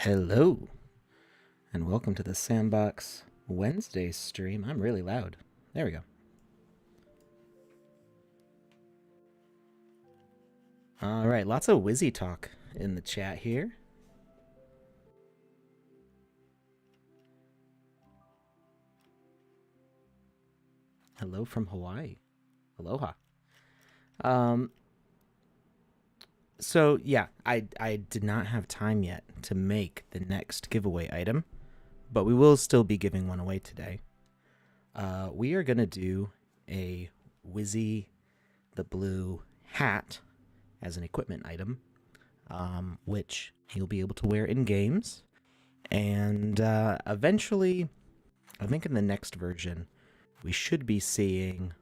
Hello, and welcome to the Sandbox Wednesday stream. I'm really loud. There we go. All right, lots of Wizzy talk in the chat here. Hello from Hawaii. Aloha. So yeah, I did not have time yet to make the next giveaway item, but we will still be giving one away today. We are gonna do a Wizzy the Blue hat as an equipment item, which you'll be able to wear in games. And eventually, I think in the next version, we should be seeing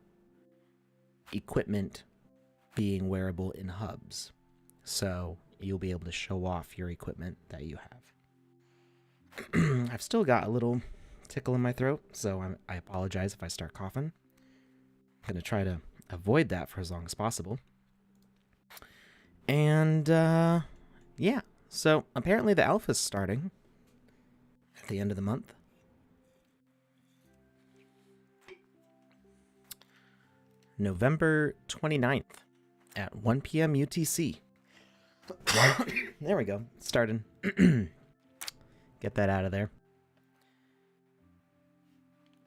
equipment being wearable in hubs. So you'll be able to show off your equipment that you have. I've still got a little tickle in my throat, so I apologize if I start coughing. I'm going to try to avoid that for as long as possible. And yeah, so apparently the alpha's starting at the end of the month. November 29th at 1 p.m. UTC. There we go. Starting. Get that out of there.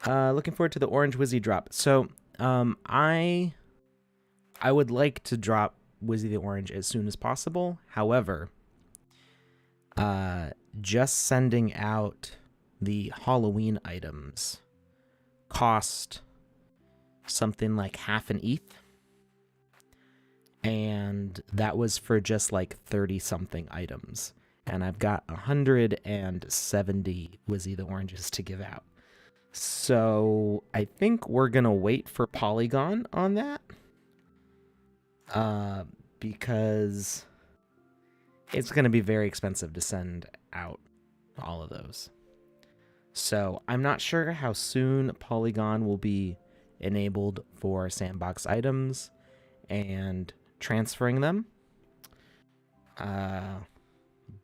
Looking forward to the orange Wizzy drop. So I would like to drop Wizzy the Orange as soon as possible. However, just sending out the Halloween items cost something like half an ETH. And that was for just like 30 something items. And I've got 170 Wizzy the Oranges to give out. So I think we're going to wait for Polygon on that. Because it's going to be very expensive to send out all of those. So I'm not sure how soon Polygon will be enabled for sandbox items and transferring them.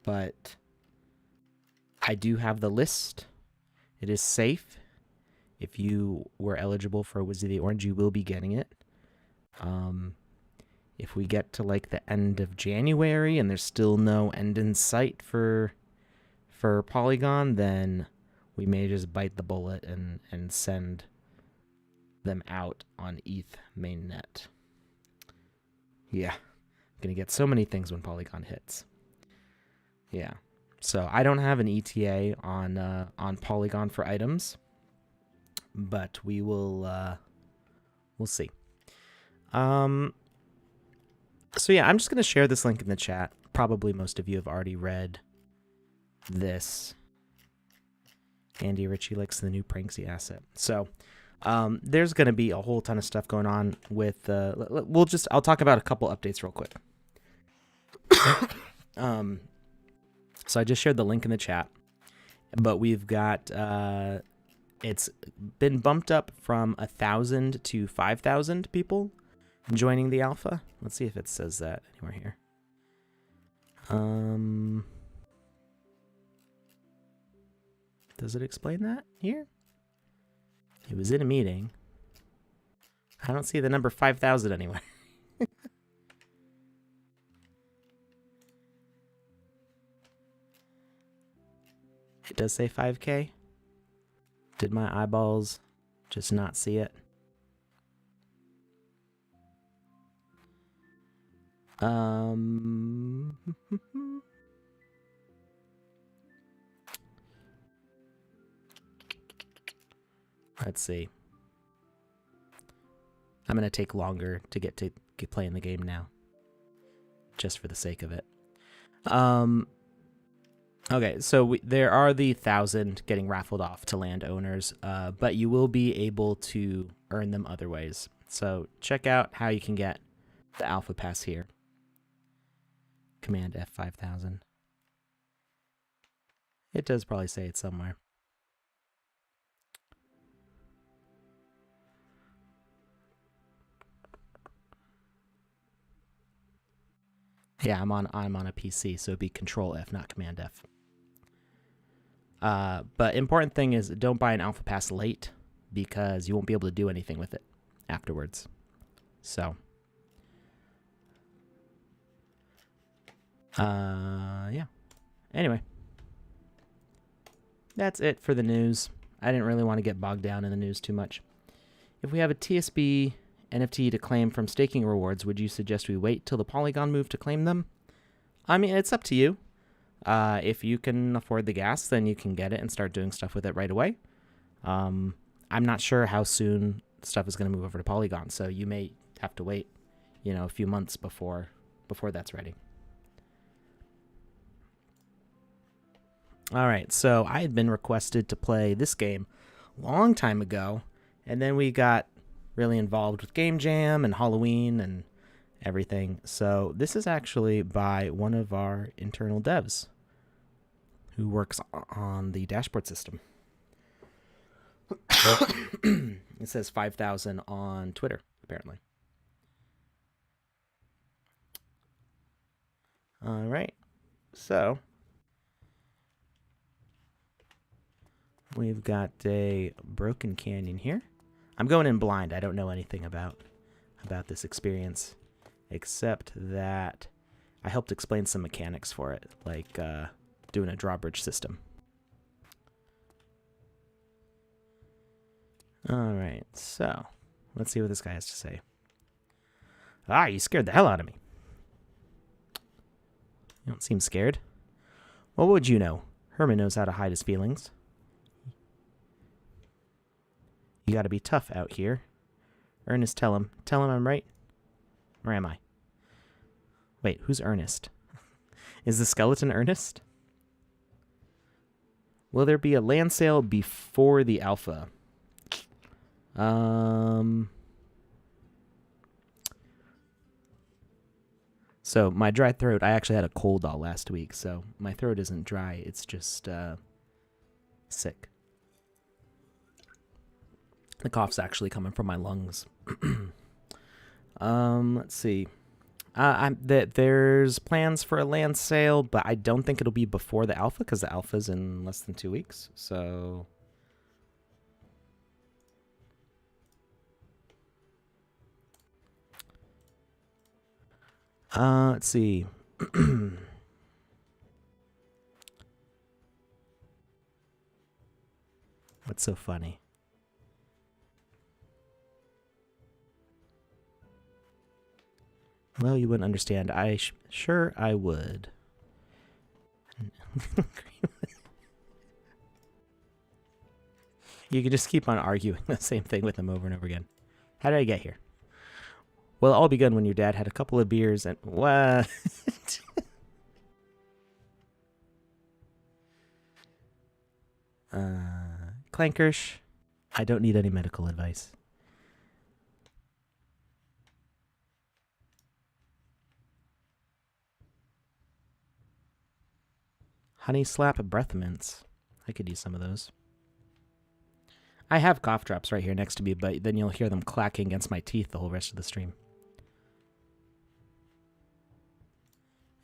But I do have the list. It is safe. If you were eligible for Wizzy the Orange, you will be getting it. If we get to like the end of January and there's still no end in sight for Polygon, then we may just bite the bullet and send them out on ETH mainnet. Yeah, I'm gonna get so many things when Polygon hits. Yeah, so I don't have an ETA on Polygon for items, but we will we'll see. So yeah, I'm just gonna share this link in the chat. Probably most of you have already read this. Andy Ritchie likes the new Pranksy asset. So there's going to be a whole ton of stuff going on with I'll talk about a couple updates real quick. So I just shared the link in the chat, but we've got it's been bumped up from 1,000 to 5,000 people joining the alpha. Let's see if it says that anywhere here. Does it explain that here? It was in a meeting. I don't see the number 5,000 anywhere. It does say 5K. Did my eyeballs just not see it? Let's see. I'm going to take longer to get playing the game now, just for the sake of it. Okay, so there are the 1,000 getting raffled off to landowners, but you will be able to earn them other ways. So check out how you can get the alpha pass here. Command F5000. It does probably say it somewhere. Yeah, I'm on a PC, so it'd be Control F, not Command F. But important thing is don't buy an alpha pass late because you won't be able to do anything with it afterwards. So, yeah. Anyway, that's it for the news. I didn't really want to get bogged down in the news too much. If we have a TSB NFT to claim from staking rewards, would you suggest we wait till the Polygon move to claim them? I mean, it's up to you. If you can afford the gas, then you can get it and start doing stuff with it right away. I'm not sure how soon stuff is going to move over to Polygon, so you may have to wait, a few months before that's ready. All right, so I had been requested to play this game a long time ago, and then we got really involved with Game Jam and Halloween and everything. So this is actually by one of our internal devs who works on the dashboard system. It says 5,000 on Twitter, apparently. All right, so we've got a Broken Canyon here. I'm going in blind. I don't know anything about this experience, except that I helped explain some mechanics for it, like doing a drawbridge system. All right, so let's see what this guy has to say. Ah, you scared the hell out of me. You don't seem scared. Well, what would you know? Herman knows how to hide his feelings. You gotta be tough out here. Ernest, tell him. Tell him I'm right. Or am I? Wait, who's Ernest? Is the skeleton Ernest? Will there be a land sale before the alpha? So my dry throat, I actually had a cold all last week, so my throat isn't dry, it's just sick. The cough's actually coming from my lungs. Let's see. There's plans for a land sale, but I don't think it'll be before the alpha because the alpha's in less than 2 weeks. So let's see. What's so funny? Well, you wouldn't understand. Sure I would. You could just keep on arguing the same thing with him over and over again. How did I get here? Well, it all begun when your dad had a couple of beers and... What? Clankers, I don't need any medical advice. Honey slap breath mints. I could use some of those. I have cough drops right here next to me, but then you'll hear them clacking against my teeth the whole rest of the stream.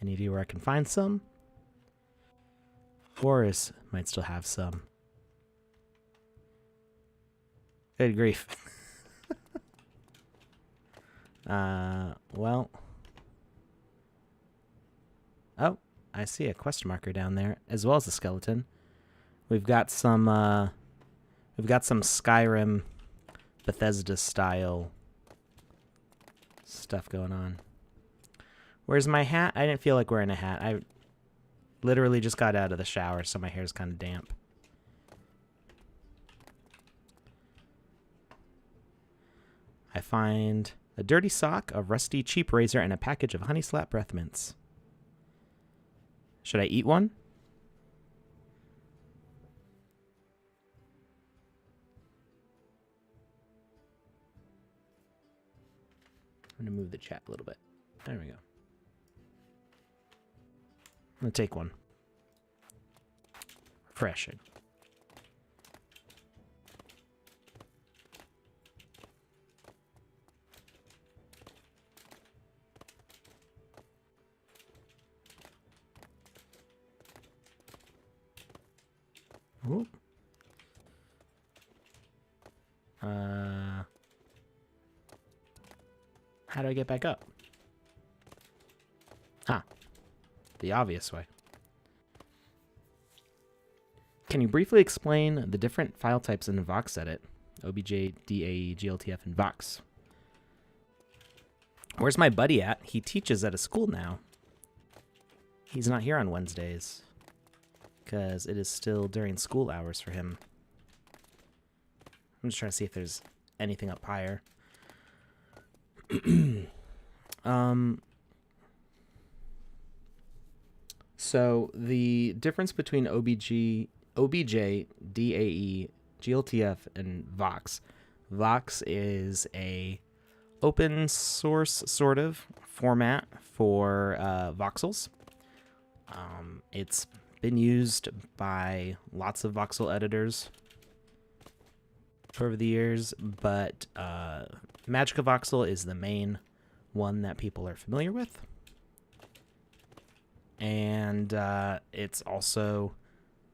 Any idea where I can find some? Boris might still have some. Good grief. Well. Oh, I see a question marker down there, as well as a skeleton. We've got some Skyrim, Bethesda style stuff going on. Where's my hat? I didn't feel like wearing a hat. I literally just got out of the shower, so my hair's kind of damp. I find a dirty sock, a rusty cheap razor, and a package of honey slap breath mints. Should I eat one? I'm going to move the chat a little bit. There we go. I'm going to take one. Refreshing. Ooh. How do I get back up? Ah, the obvious way. Can you briefly explain the different file types in VoxEdit? OBJ, DAE, GLTF, and Vox. Where's my buddy at? He teaches at a school now. He's not here on Wednesdays because it is still during school hours for him. I'm just trying to see if there's anything up higher. So the difference between OBJ, DAE, GLTF, and Vox. Vox is a open source sort of format for voxels. It's been used by lots of voxel editors over the years, but Magica Voxel is the main one that people are familiar with. And it's also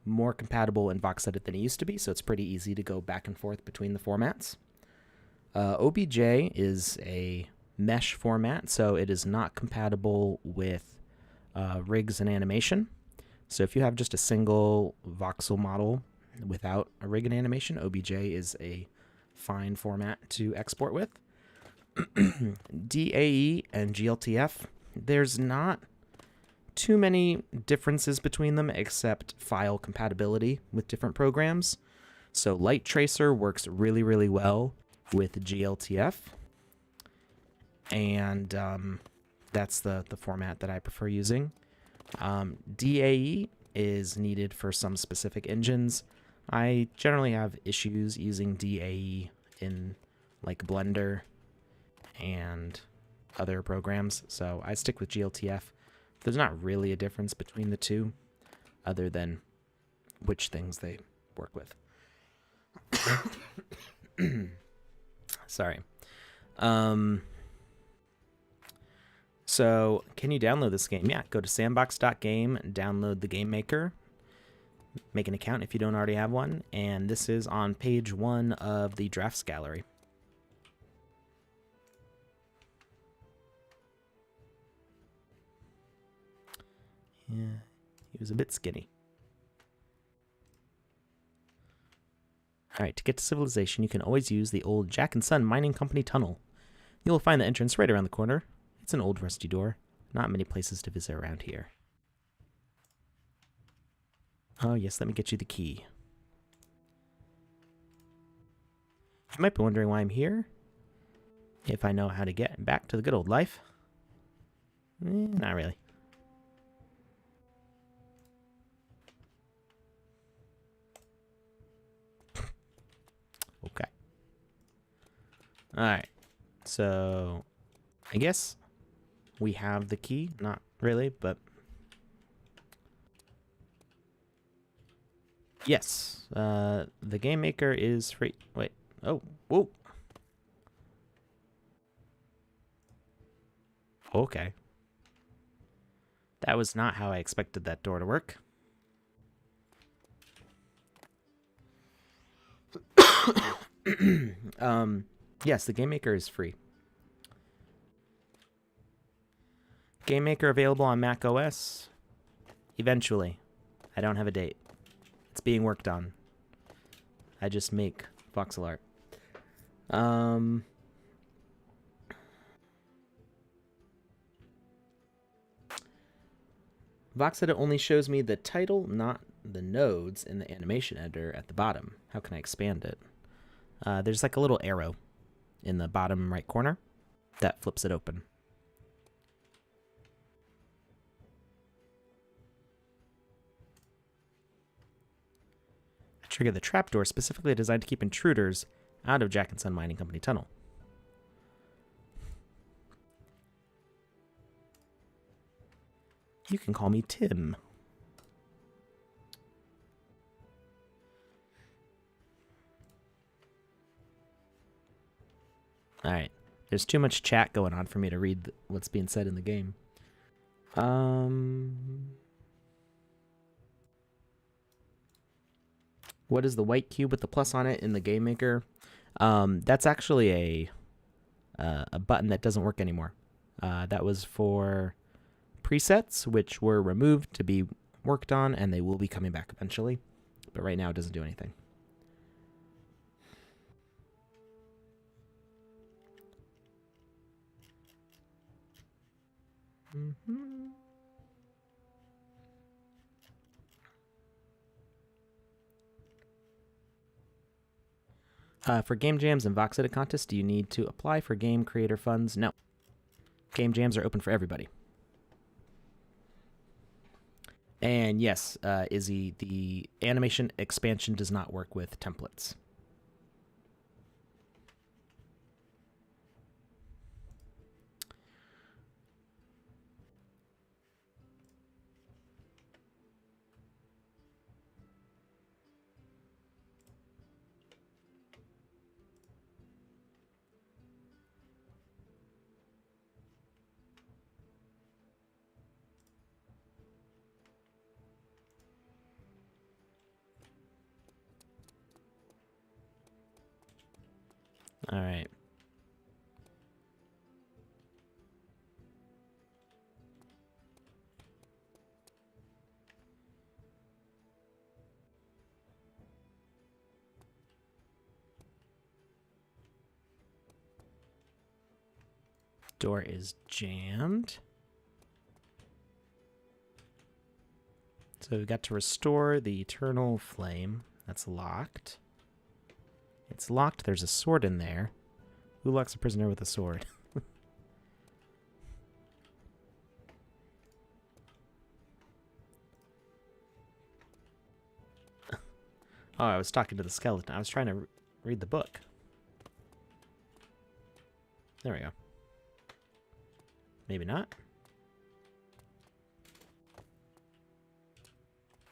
more compatible in VoxEdit than it used to be, so it's pretty easy to go back and forth between the formats. OBJ is a mesh format, so it is not compatible with rigs and animation. So if you have just a single voxel model without a rig and animation, OBJ is a fine format to export with. DAE and GLTF, there's not too many differences between them except file compatibility with different programs. So Light Tracer works really, really well with GLTF, and that's the format that I prefer using. DAE is needed for some specific engines. I generally have issues using DAE in like Blender and other programs, so I stick with GLTF. There's not really a difference between the two other than which things they work with. Sorry. So can you download this game? Yeah, go to sandbox.game, download the GameMaker, make an account if you don't already have one, and this is on page 1 of the drafts gallery. Yeah, he was a bit skinny. Alright, to get to civilization, you can always use the old Jack and Son Mining Company tunnel. You'll find the entrance right around the corner. It's an old rusty door. Not many places to visit around here. Oh yes, let me get you the key. You might be wondering why I'm here. If I know how to get back to the good old life. Not really. Okay. Alright. So, I guess we have the key. Not really, but... Yes. The GameMaker is free. Wait. Oh. Whoa. Okay. That was not how I expected that door to work. Yes, the GameMaker is free. GameMaker available on Mac OS. Eventually. I don't have a date. It's being worked on. I just make voxel art. VoxEdit only shows me the title, not the nodes in the animation editor at the bottom. How can I expand it? There's like a little arrow in the bottom right corner that flips it open. Trigger the trapdoor specifically designed to keep intruders out of Jack and Son Mining Company tunnel. You can call me Tim. Alright. There's too much chat going on for me to read what's being said in the game. What is the white cube with the plus on it in the GameMaker? That's actually a button that doesn't work anymore. That was for presets, which were removed to be worked on, and they will be coming back eventually. But right now it doesn't do anything. For game jams and VoxEdit contests, do you need to apply for game creator funds? No. Game jams are open for everybody. And yes, Izzy, the animation expansion does not work with templates. All right. Door is jammed. So we've got to restore the eternal flame. That's locked. It's locked. There's a sword in there. Who locks a prisoner with a sword? Oh, I was talking to the skeleton. I was trying to read the book. There we go. Maybe not.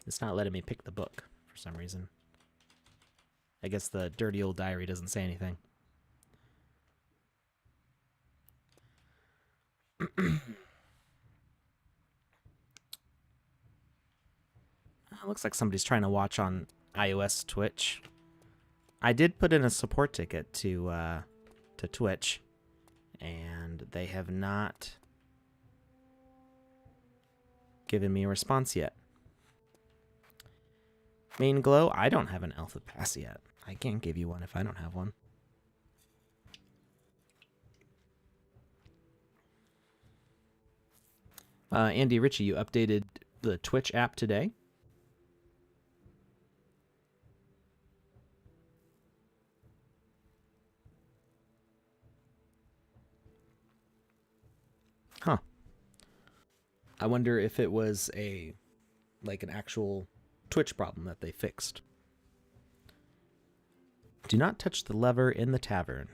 It's not letting me pick the book for some reason. I guess the dirty old diary doesn't say anything. Looks like somebody's trying to watch on iOS Twitch. I did put in a support ticket to Twitch, and they have not given me a response yet. Main Glow, I don't have an alpha pass yet. I can't give you one if I don't have one. Andy Ritchie, you updated the Twitch app today? Huh. I wonder if it was an actual Twitch problem that they fixed. Do not touch the lever in the tavern.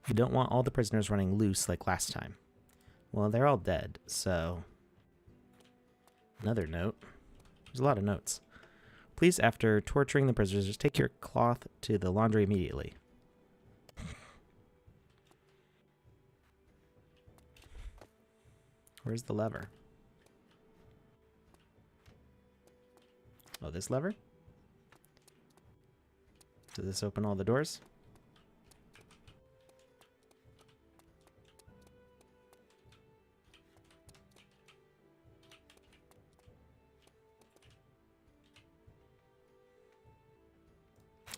You don't want all the prisoners running loose like last time. Well, they're all dead, so... Another note. There's a lot of notes. Please, after torturing the prisoners, just take your cloth to the laundry immediately. Where's the lever? Oh, this lever? Does this open all the doors?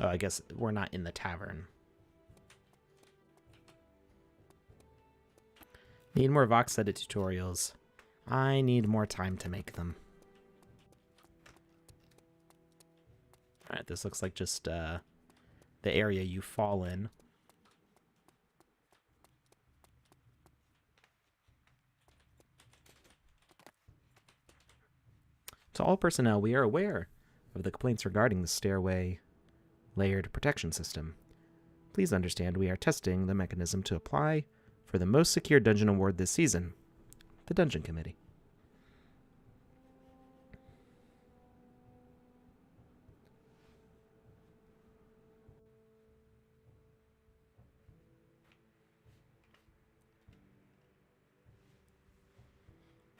Oh, I guess we're not in the tavern. Need more VoxEdit tutorials. I need more time to make them. Alright, this looks like just the area you fall in. To all personnel, we are aware of the complaints regarding the stairway layered protection system. Please understand we are testing the mechanism to apply for the most secure dungeon award this season, the Dungeon Committee.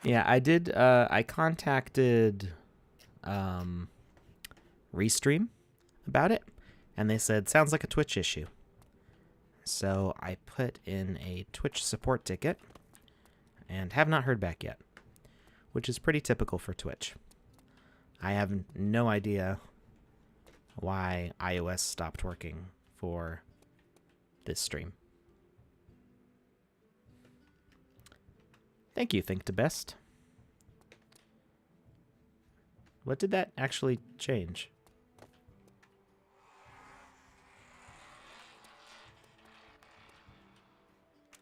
Yeah, I did. I contacted Restream about it, and they said sounds like a Twitch issue. So I put in a Twitch support ticket and have not heard back yet, which is pretty typical for Twitch. I have no idea why iOS stopped working for this stream. Thank you, Think to Best. What did that actually change?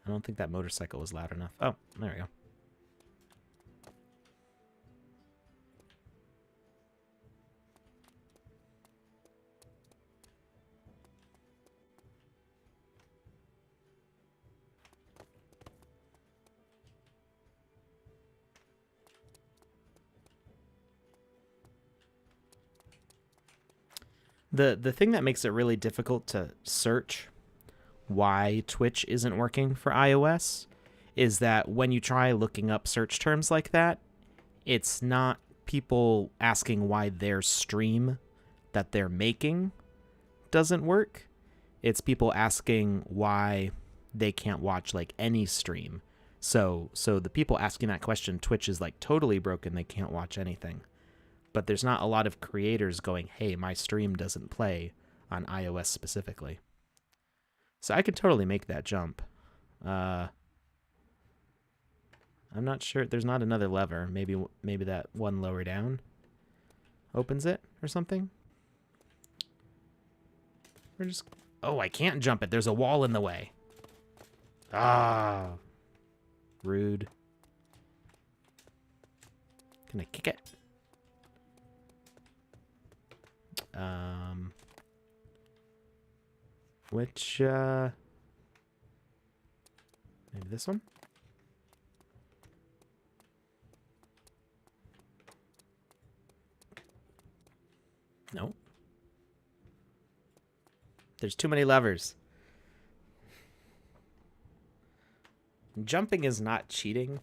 I don't think that motorcycle was loud enough. Oh, there we go. The thing that makes it really difficult to search why Twitch isn't working for iOS is that when you try looking up search terms like that, it's not people asking why their stream that they're making doesn't work. It's people asking why they can't watch like any stream. So the people asking that question, Twitch is like totally broken, they can't watch anything. But there's not a lot of creators going, hey, my stream doesn't play on iOS specifically. So I could totally make that jump. I'm not sure. There's not another lever. Maybe that one lower down opens it or something. We're just... Oh, I can't jump it. There's a wall in the way. Ah. Rude. Can I kick it? Which, maybe this one? No. There's too many levers. Jumping is not cheating.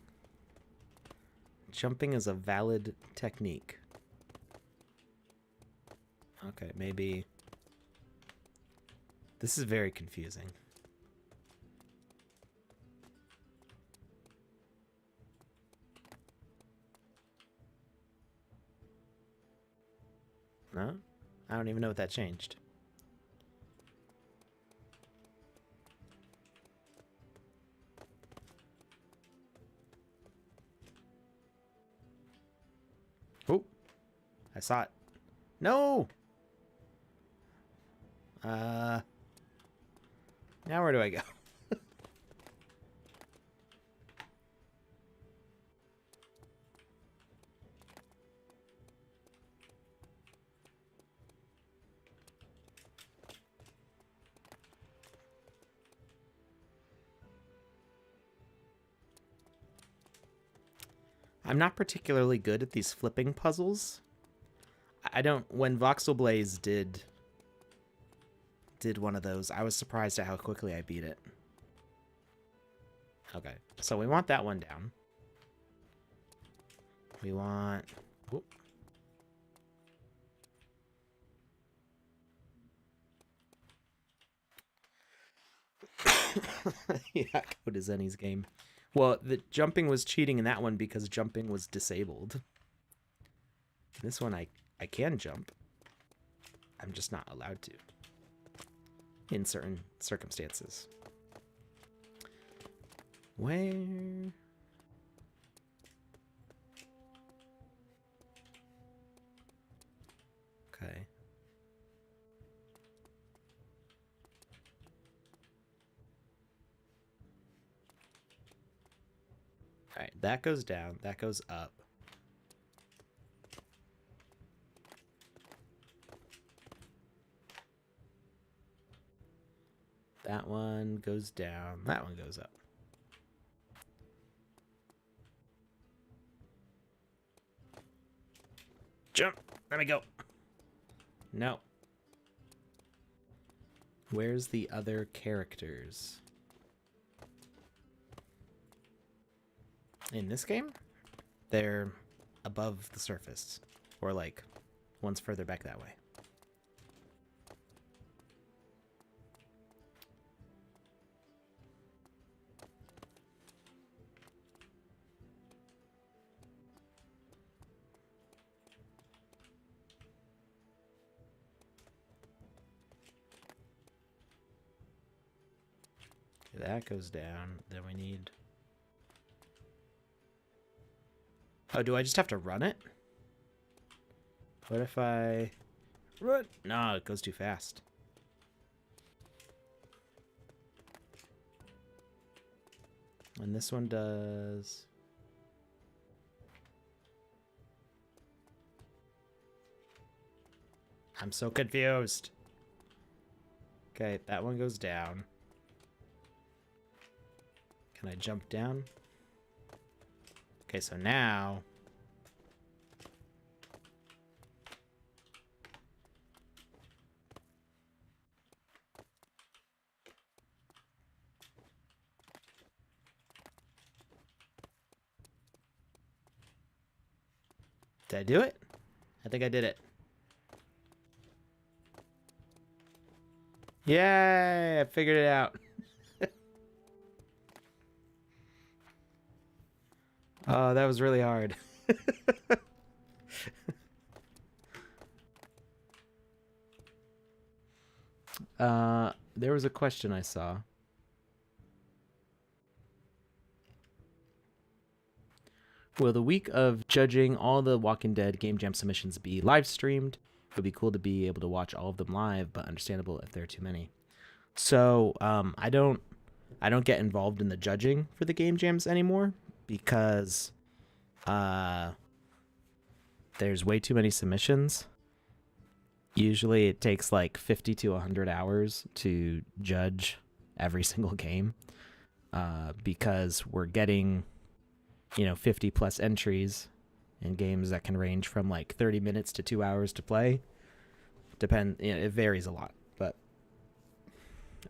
Jumping is a valid technique. Okay, maybe... This is very confusing. No? I don't even know what that changed. Oh, I saw it. No! Now where do I go? I'm not particularly good at these flipping puzzles. I don't... When Voxel Blaze did one of those, I was surprised at how quickly I beat it. Okay, so we want that one down. We want... Whoop. Yeah, code is Zenny's game. Well, the jumping was cheating in that one because jumping was disabled. This one I can jump. I'm just not allowed to. In certain circumstances. Where? Okay. All right, that goes down, that goes up. That one goes down, that one goes up. Jump, let me go. No. Where's the other characters? In this game? They're above the surface, or like one's further back that way. That goes down. Then we need... Oh, do I just have to run it? What if I... Run? No, it goes too fast. And this one does... I'm so confused. Okay, that one goes down. Can I jump down? Okay, so now... Did I do it? I think I did it. Yay! I figured it out. Oh, that was really hard. There was a question I saw. Will the week of judging all the Walking Dead Game Jam submissions be live streamed? It would be cool to be able to watch all of them live, but understandable if there are too many. So I don't get involved in the judging for the game jams anymore because there's way too many submissions. Usually it takes like 50 to 100 hours to judge every single game because we're getting 50 plus entries in games that can range from like 30 minutes to 2 hours to play. It varies a lot, but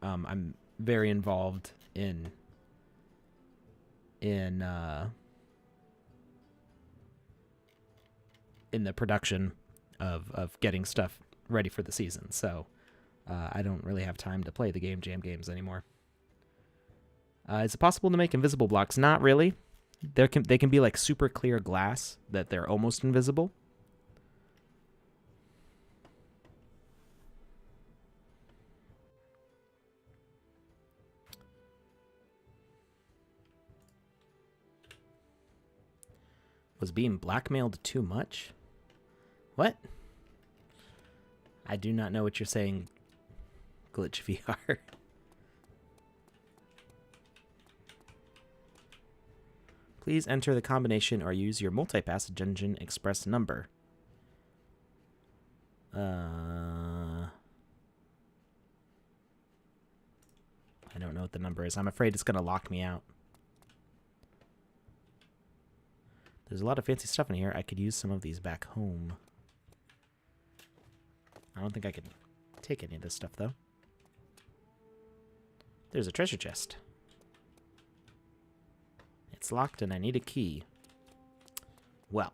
I'm very involved in the production of getting stuff ready for the season. So I don't really have time to play the game jam games anymore. Is it possible to make invisible blocks? Not really. They can be like super clear glass that they're almost invisible. Was being blackmailed too much? What? I do not know what you're saying, Glitch VR. Please enter the combination or use your multipass Dungeon Express number. I don't know what the number is. I'm afraid it's going to lock me out. There's a lot of fancy stuff in here. I could use some of these back home. I don't think I can take any of this stuff, though. There's a treasure chest. It's locked and I need a key. Well.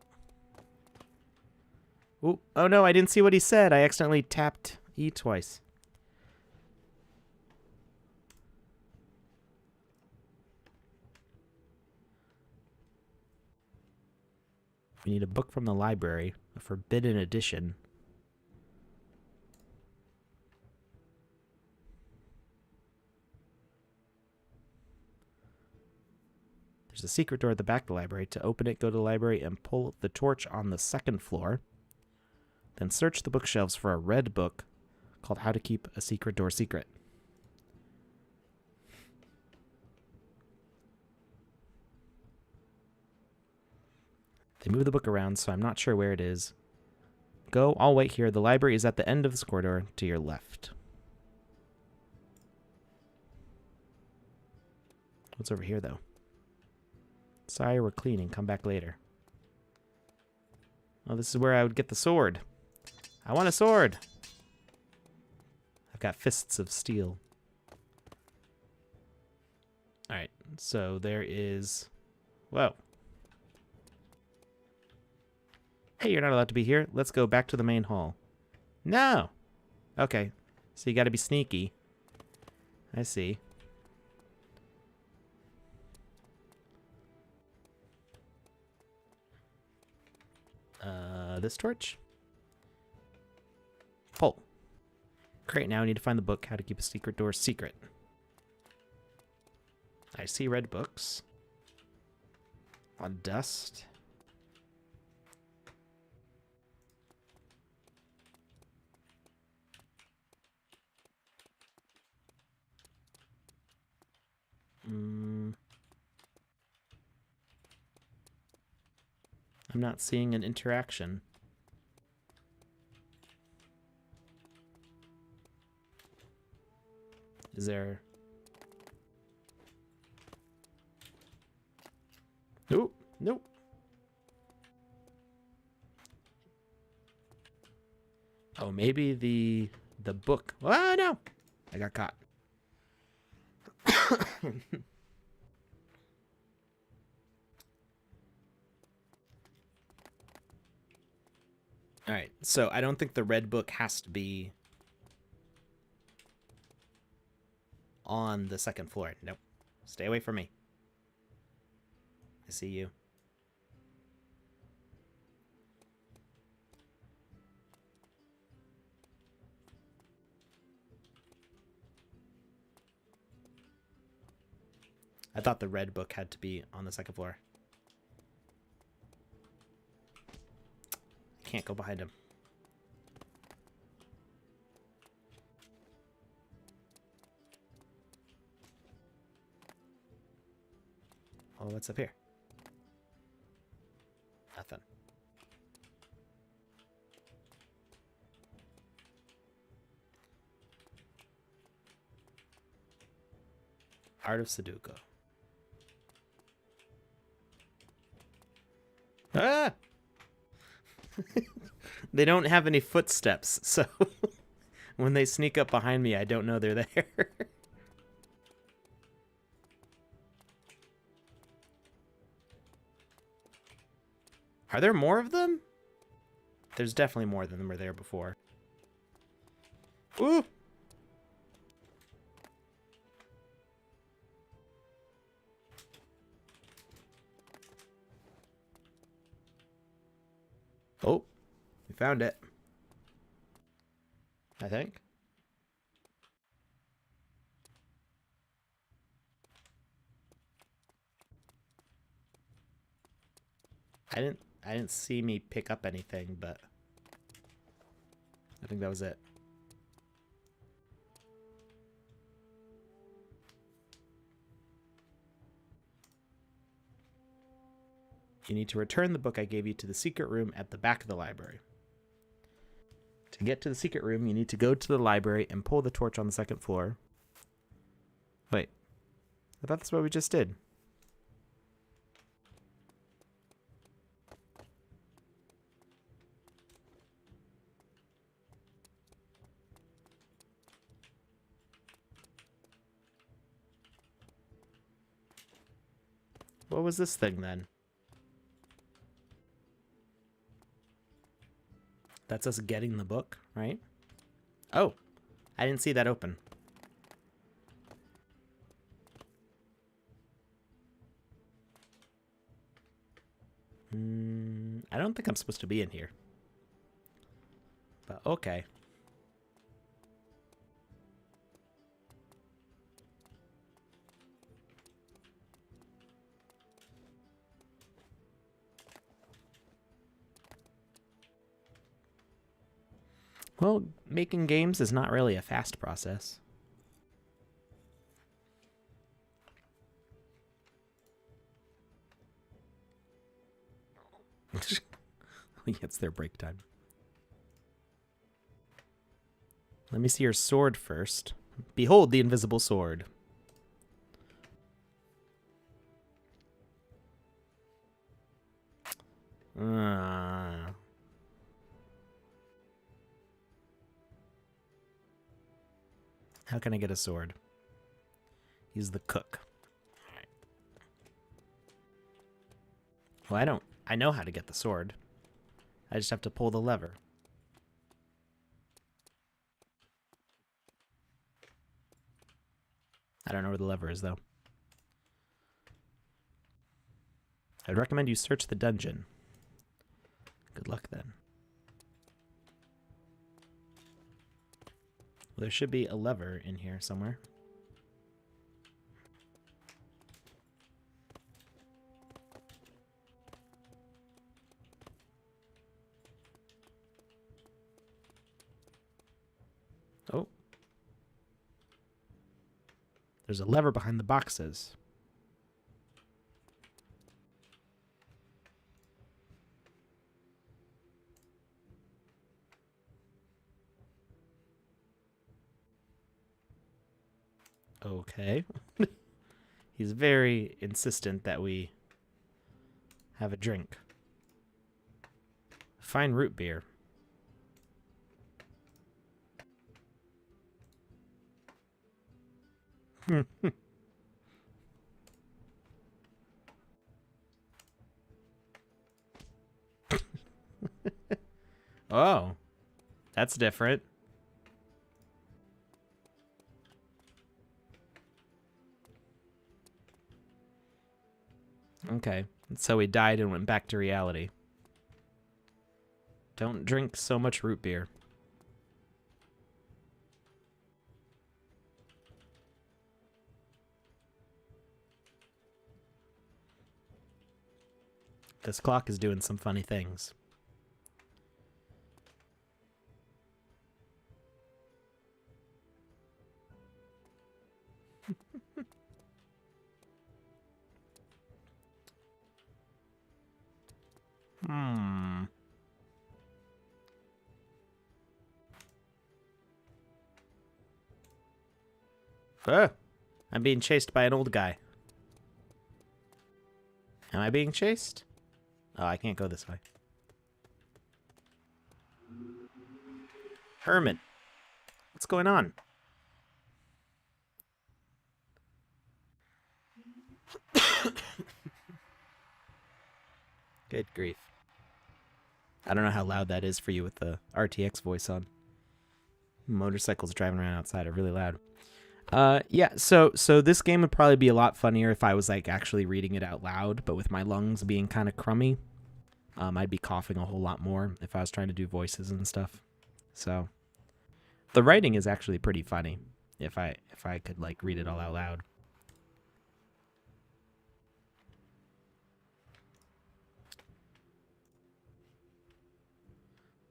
Ooh, oh no, I didn't see what he said. I accidentally tapped E twice. We need a book from the library, a forbidden edition. There's a secret door at the back of the library. To open it, go to the library and pull the torch on the second floor. Then search the bookshelves for a red book called How to Keep a Secret Door Secret. They move the book around, so I'm not sure where it is. Go, I'll wait here. The library is at the end of this corridor to your left. What's over here, though? Sorry, we're cleaning. Come back later. Oh, this is where I would get the sword. I want a sword. I've got fists of steel. Alright, so there is... Whoa. Hey, you're not allowed to be here. Let's go back to the main hall. No! Okay. So you gotta be sneaky. I see. This torch? Pull. Great, now I need to find the book, How to Keep a Secret Door Secret. I see red books. On dust. I'm not seeing an interaction. Is there... Nope. Nope. Oh, maybe the book. Oh, no! I got caught. All right, so I don't think the red book has to be on the second floor. Nope. Stay away from me. I see you. I thought the red book had to be on the second floor. Can't go behind him. Oh, what's up here? Nothing. Art of Sudoku. Ah! They don't have any footsteps, so when they sneak up behind me, I don't know they're there. Are there more of them? There's definitely more than them were there before. Ooh! Oh, we found it. I think. I didn't see me pick up anything, but I think that was it. You need to return the book I gave you to the secret room at the back of the library. To get to the secret room, you need to go to the library and pull the torch on the second floor. Wait. I thought that's what we just did. What was this thing then? That's us getting the book, right? Oh, I didn't see that open. I don't think I'm supposed to be in here. But okay. Well, making games is not really a fast process. It's their break time. Let me see your sword first. Behold the invisible sword. How can I get a sword? He's the cook. All right. Well, I know how to get the sword. I just have to pull the lever. I don't know where the lever is, though. I'd recommend you search the dungeon. Good luck, then. Well, there should be a lever in here somewhere. Oh. There's a lever behind the boxes. Okay. He's very insistent that we have a drink. Fine root beer. Oh, that's different. Okay, so he died and went back to reality. Don't drink so much root beer. This clock is doing some funny things. I'm being chased by an old guy. Am I being chased? Oh, I can't go this way. Hermit. What's going on? Good grief. I don't know how loud that is for you with the RTX voice on. Motorcycles driving around outside are really loud. Yeah, so this game would probably be a lot funnier if I was like actually reading it out loud, but with my lungs being kind of crummy, I'd be coughing a whole lot more if I was trying to do voices and stuff. So the writing is actually pretty funny if I could like read it all out loud.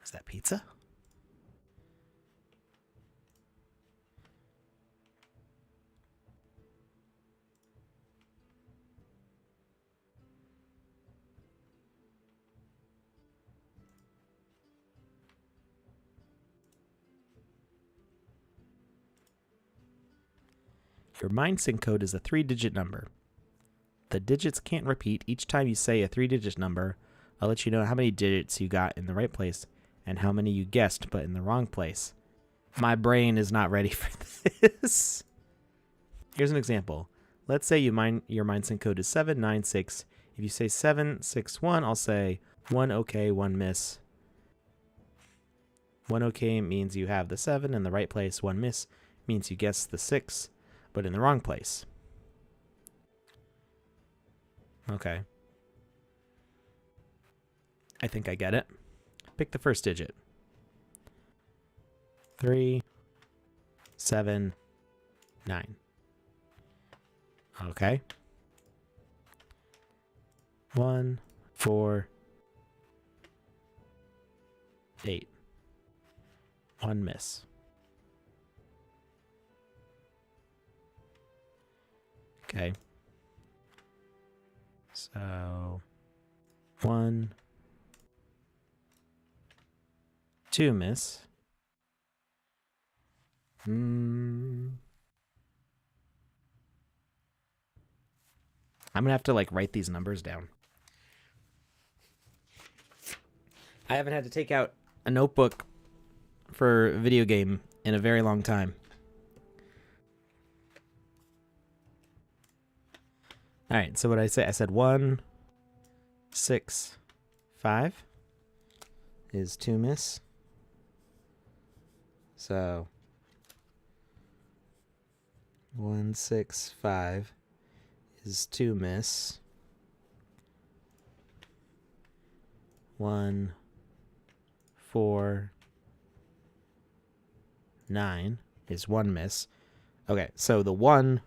Is that pizza? Your Mindsync code is a 3-digit number. The digits can't repeat. Each time you say a 3-digit number, I'll let you know how many digits you got in the right place and how many you guessed but in the wrong place. My brain is not ready for this. Here's an example. Let's say your Mindsync code is 796. If you say 761, I'll say 1 okay, 1 miss. 1 okay means you have the 7 in the right place. 1 miss means you guessed the 6, but in the wrong place. Okay. I think I get it. Pick the first digit. 3, 7, 9. Okay. 1, 4, 8. 1 miss. Okay. So 1, 2 miss. I'm gonna have to like write these numbers down. I haven't had to take out a notebook for a video game in a very long time. All right, so what did I say? I said 1, 6, 5. is 2 miss. So 1, 6, 5 is 2 miss. 1, 4, 9 is 1 miss. Okay, so the 1,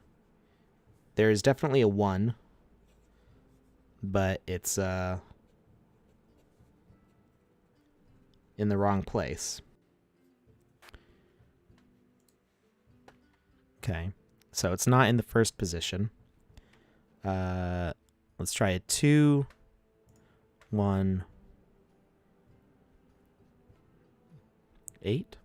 there is definitely a 1, but it's in the wrong place. Okay, so it's not in the first position. Let's try a 2, 1, 8.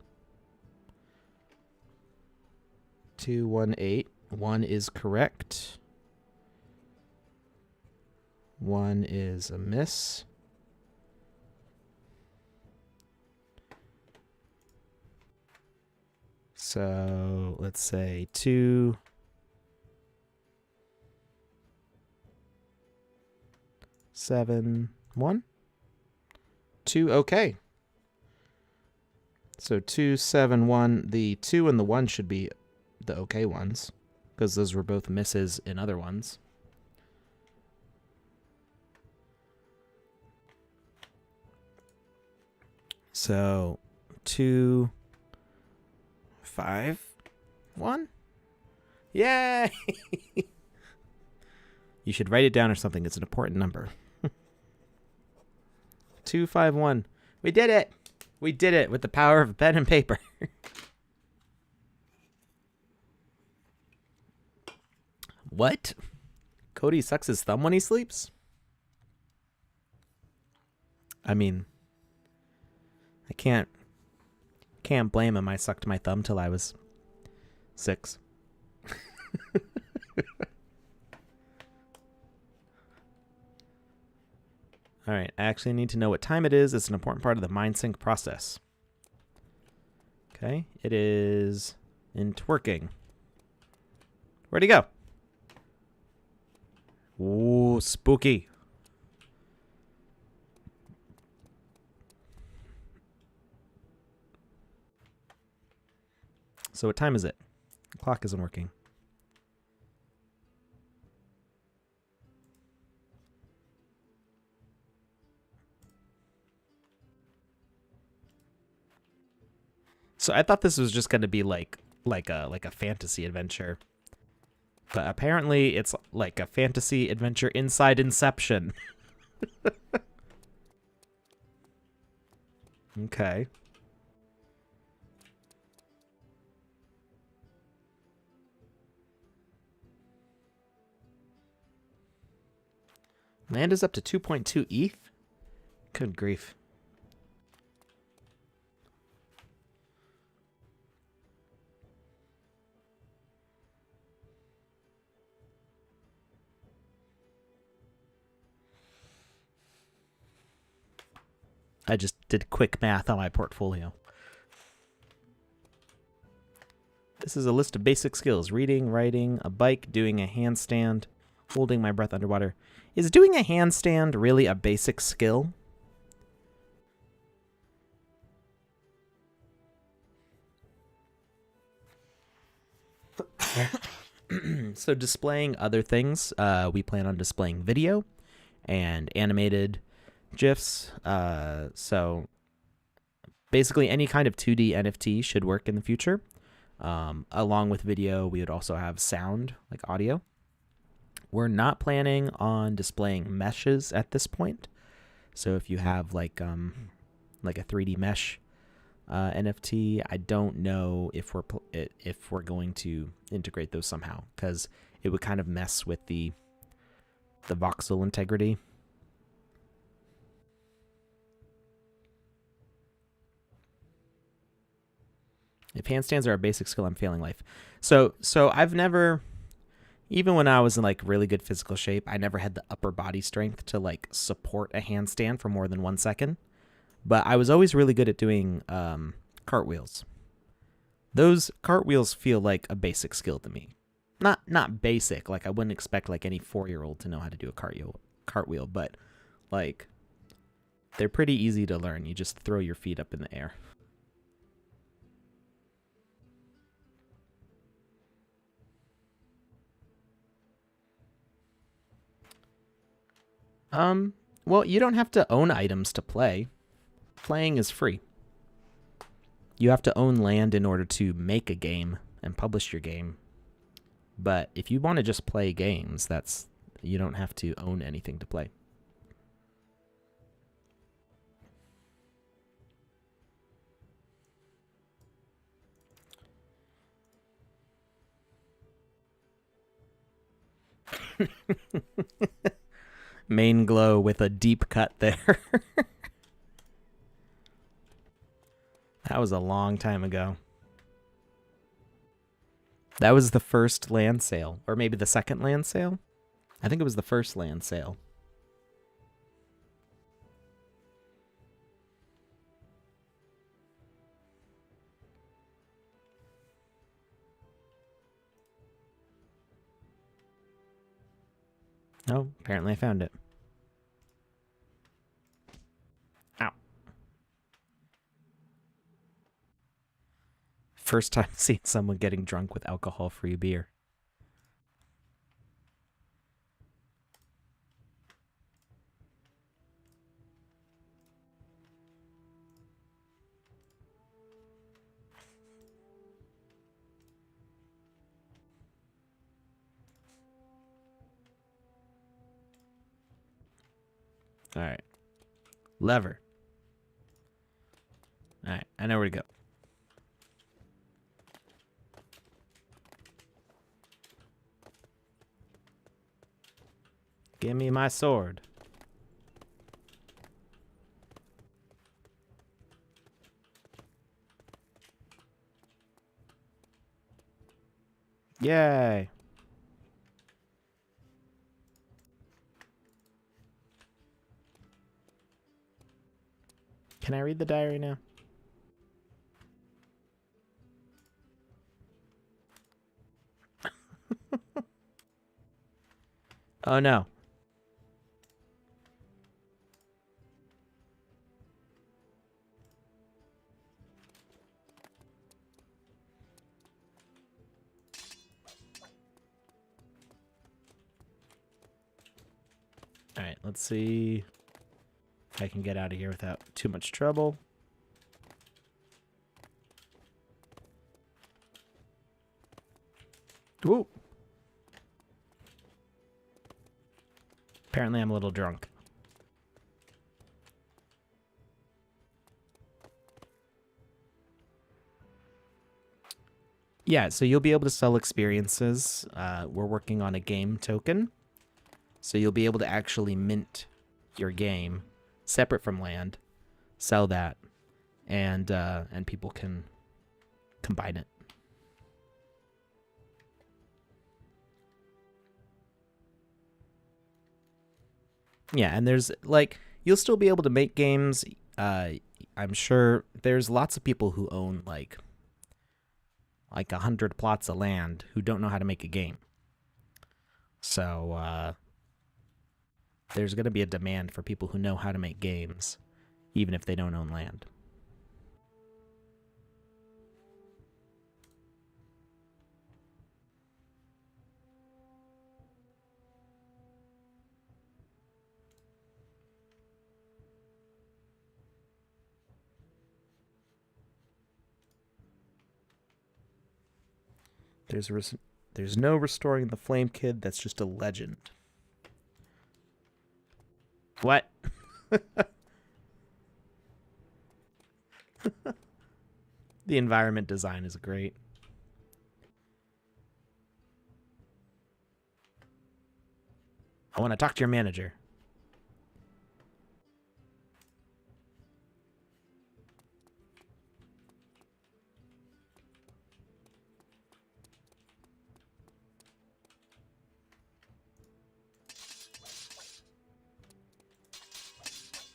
2, 1, 8. 1 is correct. 1 is a miss. So let's say 2, 7, 1. 2, okay. So 2, 7, 1. The 2 and the 1 should be the okay ones, because those were both misses in other ones. So 2, 5, 1. Yay! You should write it down or something. It's an important number. 2, 5, 1. We did it! We did it with the power of pen and paper. What? Cody sucks his thumb when he sleeps? I mean, I can't blame him. I sucked my thumb till I was 6. All right, I actually need to know what time it is. It's an important part of the Mindsync process. Okay, it is in twerking. Where'd he go? Ooh, spooky. So what time is it? The clock isn't working. So I thought this was just going to be like a fantasy adventure. But apparently it's like a fantasy adventure inside Inception. Okay. Land is up to 2.2 ETH? Good grief. I just did quick math on my portfolio. This is a list of basic skills. Reading, writing, a bike, doing a handstand, holding my breath underwater. Is doing a handstand really a basic skill? So displaying other things, we plan on displaying video and animated GIFs. So basically any kind of 2D NFT should work in the future. Along with video, we would also have sound, like audio. We're not planning on displaying meshes at this point. So if you have like a 3D mesh NFT, I don't know if we're going to integrate those somehow, because it would kind of mess with the voxel integrity. If handstands are a basic skill, I'm failing life. So I've never, even when I was in like really good physical shape, I never had the upper body strength to like support a handstand for more than 1 second. But I was always really good at doing cartwheels. Those cartwheels feel like a basic skill to me. Not basic, like I wouldn't expect like any 4-year-old to know how to do a cartwheel, but like They're pretty easy to learn. You just throw your feet up in the air. Well, you don't have to own items to play. Playing is free. You have to own land in order to make a game and publish your game. But if you want to just play games, you don't have to own anything to play. Main glow with a deep cut there. That was a long time ago. That was the first land sale, or maybe the second land sale? I think it was the first land sale. Oh, apparently I found it. Ow. First time seeing someone getting drunk with alcohol-free beer. All right. Lever. All right, I know where to go. Give me my sword. Yay. Can I read the diary now? Oh no. All right, let's see if I can get out of here without too much trouble. Whoa. Apparently I'm a little drunk. Yeah, so you'll be able to sell experiences. We're working on a game token. So you'll be able to actually mint your game separate from land, sell that, and people can combine it. Yeah, and there's like you'll still be able to make games. I'm sure there's lots of people who own like 100 plots of land who don't know how to make a game. So there's going to be a demand for people who know how to make games, even if they don't own land. There's no restoring the Flame Kid. That's just a legend. What? The environment design is great. I want to talk to your manager.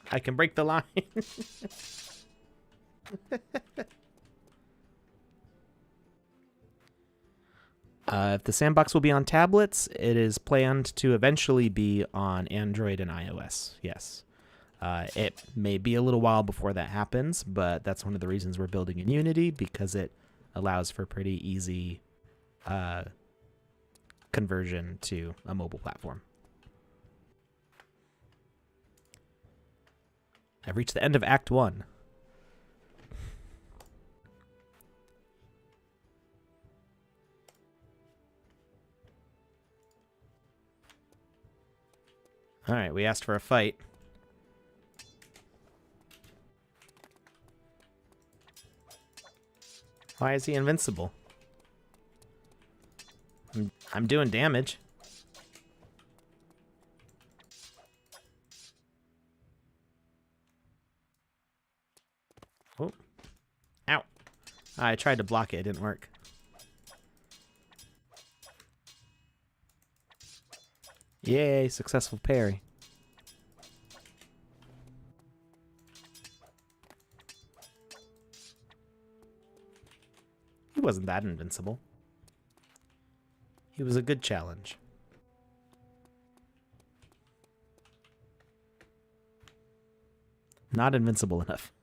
I can break the line. If the Sandbox will be on tablets, it is planned to eventually be on Android and iOS. Yes. It may be a little while before that happens, but that's one of the reasons we're building in Unity, because it allows for pretty easy conversion to a mobile platform. I've reached the end of Act 1. All right, we asked for a fight. Why is he invincible? I'm doing damage. Oh. Ow. I tried to block it. It didn't work. Yay, successful parry. He wasn't that invincible. He was a good challenge. Not invincible enough.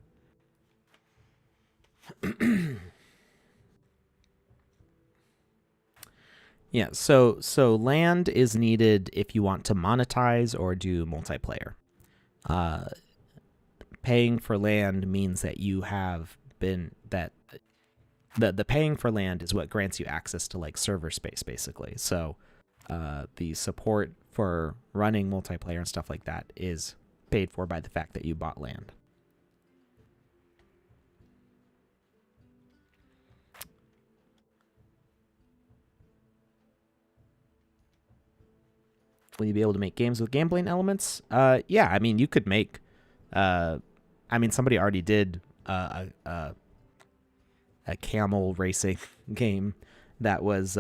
Yeah, so land is needed if you want to monetize or do multiplayer. Paying for land means that you have been the paying for land is what grants you access to like server space, basically. So the support for running multiplayer and stuff like that is paid for by the fact that you bought land. Will you be able to make games with gameplay elements? Yeah, I mean, you could make. I mean, somebody already did a camel racing game that was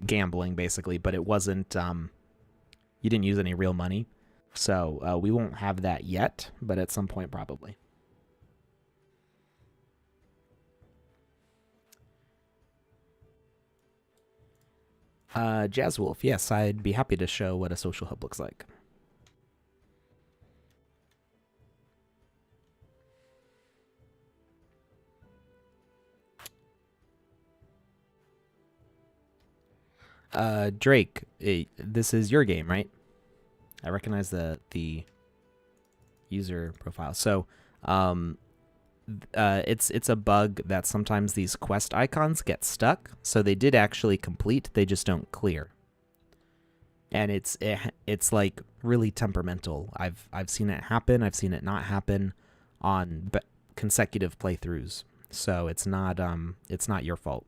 gambling, basically, but it wasn't. You didn't use any real money, so we won't have that yet, but at some point, probably. Jazz Wolf, yes, I'd be happy to show what a social hub looks like. Drake, this is your game, right? I recognize the user profile. So, it's a bug that sometimes these quest icons get stuck. So they did actually complete, they just don't clear. And it's like really temperamental. I've seen it happen. I've seen it not happen on consecutive playthroughs. So it's not your fault.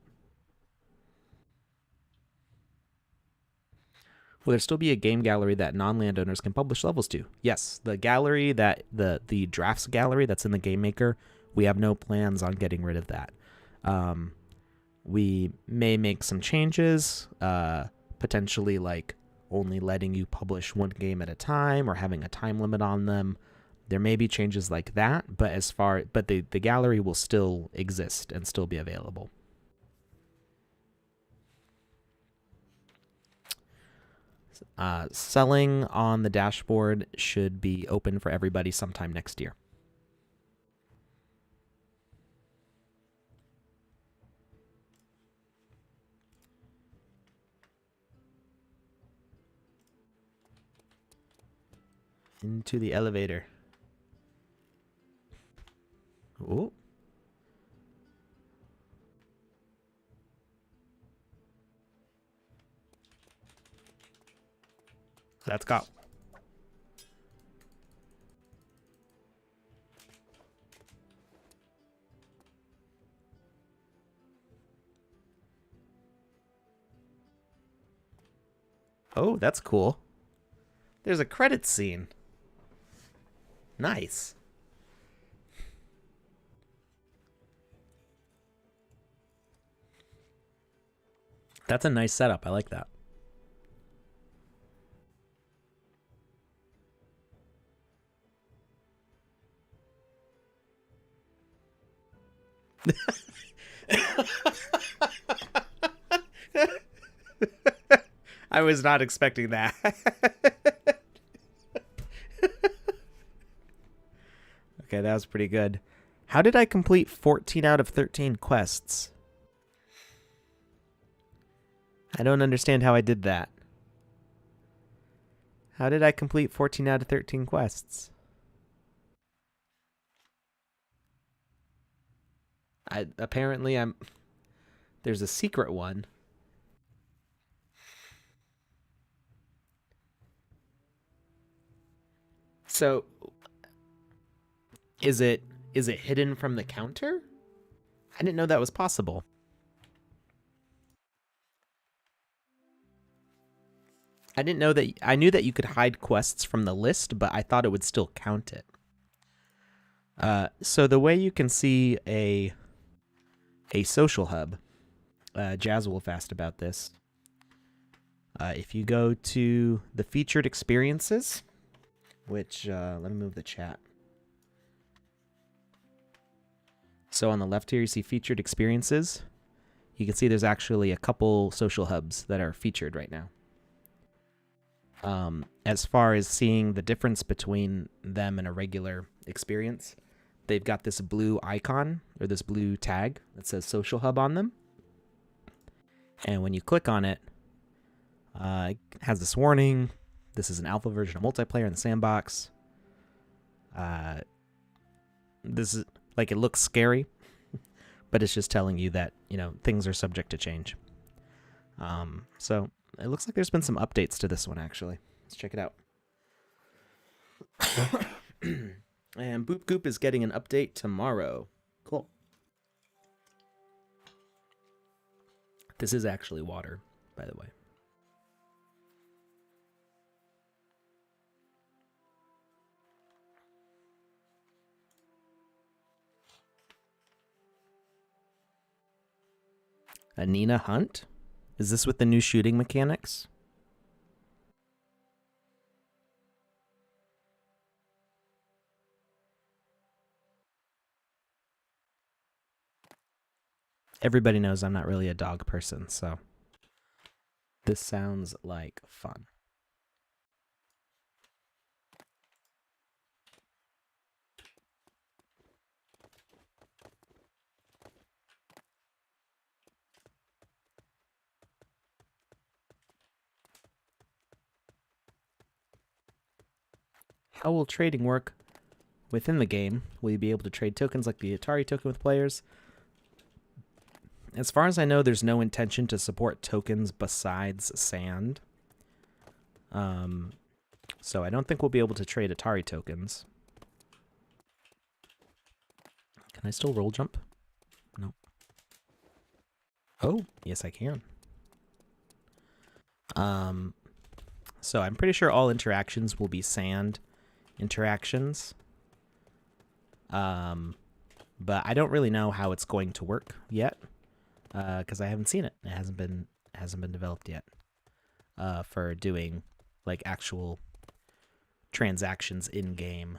Will there still be a game gallery that non-landowners can publish levels to? Yes, the gallery that the drafts gallery that's in the GameMaker, we have no plans on getting rid of that. We may make some changes, potentially like only letting you publish one game at a time or having a time limit on them. There may be changes like that, but the gallery will still exist and still be available. Selling on the dashboard should be open for everybody sometime next year. Into the elevator. Ooh. Let's go. Oh, that's cool. There's a credit scene. Nice. That's a nice setup. I like that. I was not expecting that. Okay, that was pretty good. How did I complete 14 out of 13 quests? I don't understand how I did that. How did I complete 14 out of 13 quests? Apparently there's a secret one. So is it hidden from the counter? I didn't know that was possible. I didn't know that. I knew that you could hide quests from the list, but I thought it would still count it. So the way you can see a social hub, Jazz will fast about this. If you go to the featured experiences, which let me move the chat. So on the left here, you see featured experiences. You can see there's actually a couple social hubs that are featured right now. As far as seeing the difference between them and a regular experience, they've got this blue icon or this blue tag that says social hub on them. And when you click on it, it has this warning. This is an alpha version of multiplayer in the sandbox. This is like, it looks scary, but it's just telling you that, things are subject to change. So it looks like there's been some updates to this one, actually. Let's check it out. And Boop Goop is getting an update tomorrow. Cool. This is actually water, by the way. Anina Hunt? Is this with the new shooting mechanics? Everybody knows I'm not really a dog person, so this sounds like fun. How will trading work within the game? Will you be able to trade tokens like the Atari token with players? As far as I know, there's no intention to support tokens besides SAND. So I don't think we'll be able to trade Atari tokens. Can I still roll jump? No. Oh, yes I can. So I'm pretty sure all interactions will be SAND interactions. But I don't really know how it's going to work yet, because I haven't seen it. It hasn't been developed yet for doing like actual transactions in game.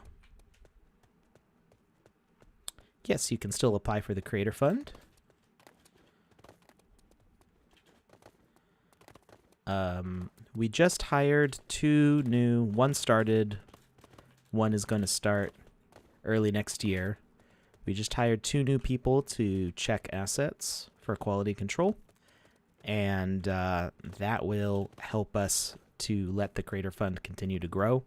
Yes, you can still apply for the Creator Fund. We just hired 2 new. One started. One is going to start early next year. We just hired 2 new people to check assets for quality control. And that will help us to let the Creator Fund continue to grow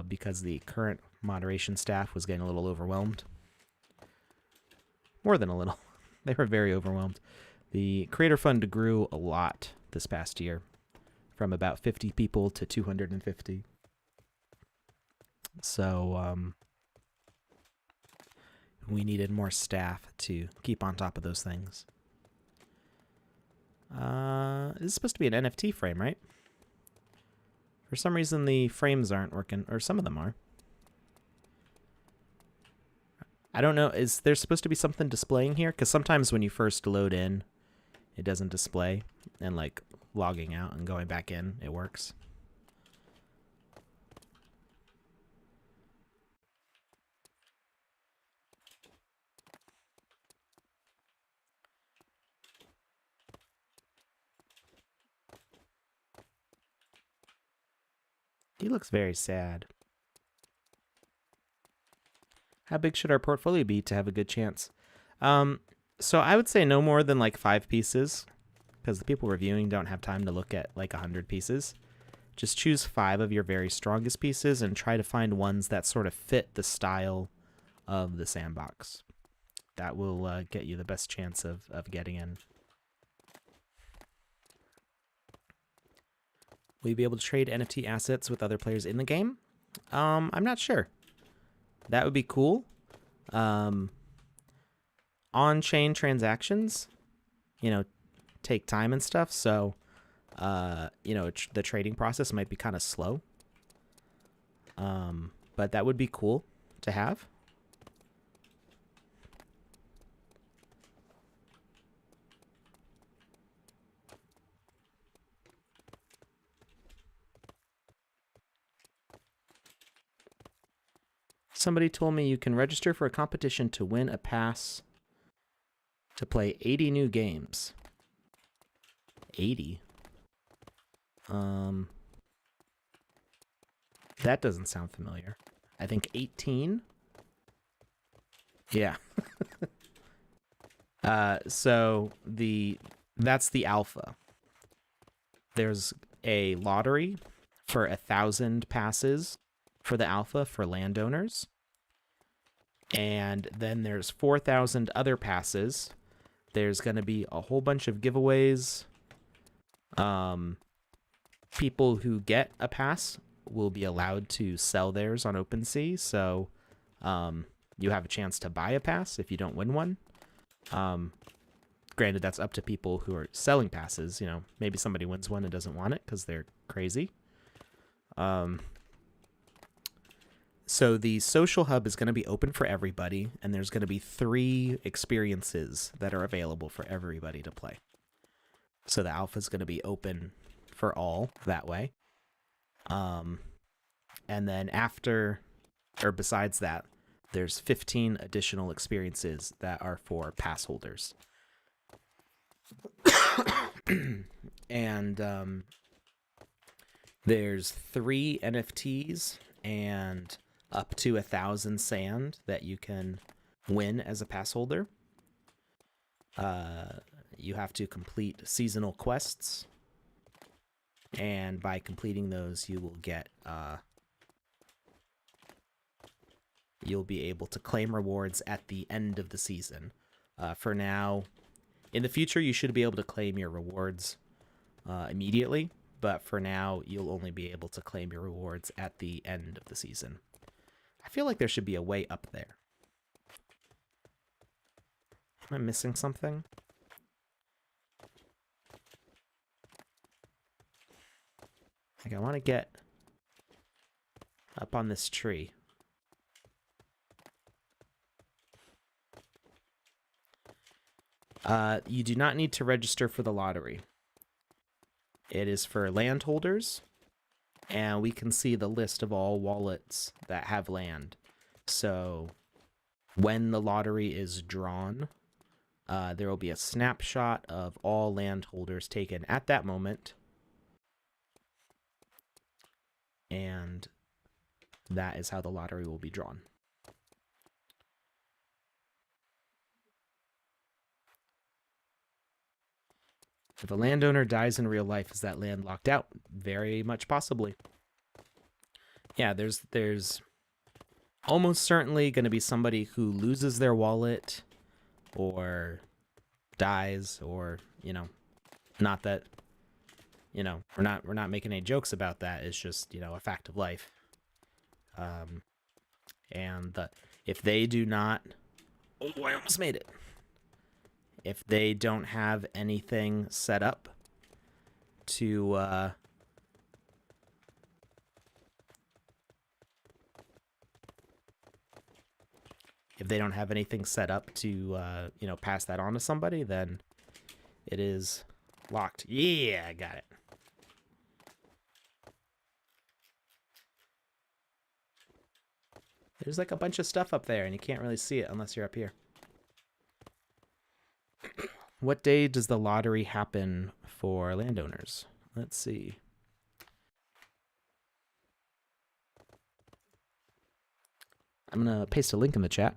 because the current moderation staff was getting a little overwhelmed. More than a little. They were very overwhelmed. The Creator Fund grew a lot this past year, from about 50 people to 250. So we needed more staff to keep on top of those things. This is supposed to be an NFT frame, right? For some reason the frames aren't working, or some of them are. I don't know, is there supposed to be something displaying here? Because sometimes when you first load in, it doesn't display, and like logging out and going back in, it works. He looks very sad. How big should our portfolio be to have a good chance? So I would say no more than like 5 pieces, because the people reviewing don't have time to look at like 100 pieces. Just choose 5 of your very strongest pieces and try to find ones that sort of fit the style of the sandbox. That will get you the best chance of getting in. Will you be able to trade NFT assets with other players in the game? I'm not sure. That would be cool. On-chain transactions, take time and stuff. So, the trading process might be kind of slow. But that would be cool to have. Somebody told me you can register for a competition to win a pass to play 80 new games. 80? That doesn't sound familiar. I think 18? Yeah. So that's the alpha. There's a lottery for 1,000 passes for the alpha for landowners. And then there's 4,000 other passes. There's going to be a whole bunch of giveaways. People who get a pass will be allowed to sell theirs on OpenSea. So you have a chance to buy a pass if you don't win one. Granted, that's up to people who are selling passes. Maybe somebody wins one and doesn't want it because they're crazy. So the social hub is going to be open for everybody, and there's going to be 3 experiences that are available for everybody to play. So the alpha is going to be open for all that way. And then besides that, there's 15 additional experiences that are for pass holders. And there's 3 NFTs and up to 1,000 sand that you can win as a pass holder. You have to complete seasonal quests, and by completing those, you will get you'll be able to claim rewards at the end of the season. For now, in the future, you should be able to claim your rewards immediately, but for now, you'll only be able to claim your rewards at the end of the season. I feel like there should be a way up there. Am I missing something? Like, I want to get up on this tree. You do not need to register for the lottery. It is for landholders, and we can see the list of all wallets that have land. So when the lottery is drawn, there will be a snapshot of all landholders taken at that moment. And that is how the lottery will be drawn. If a landowner dies in real life, is that land locked out? Very much possibly. Yeah, there's almost certainly going to be somebody who loses their wallet or dies, or, not that, we're not making any jokes about that. It's just, a fact of life. If they do not, oh, I almost made it. If they don't have anything set up to pass that on to somebody, then it is locked. Yeah, I got it. There's like a bunch of stuff up there, and you can't really see it unless you're up here. What day does the lottery happen for landowners? Let's see. I'm going to paste a link in the chat.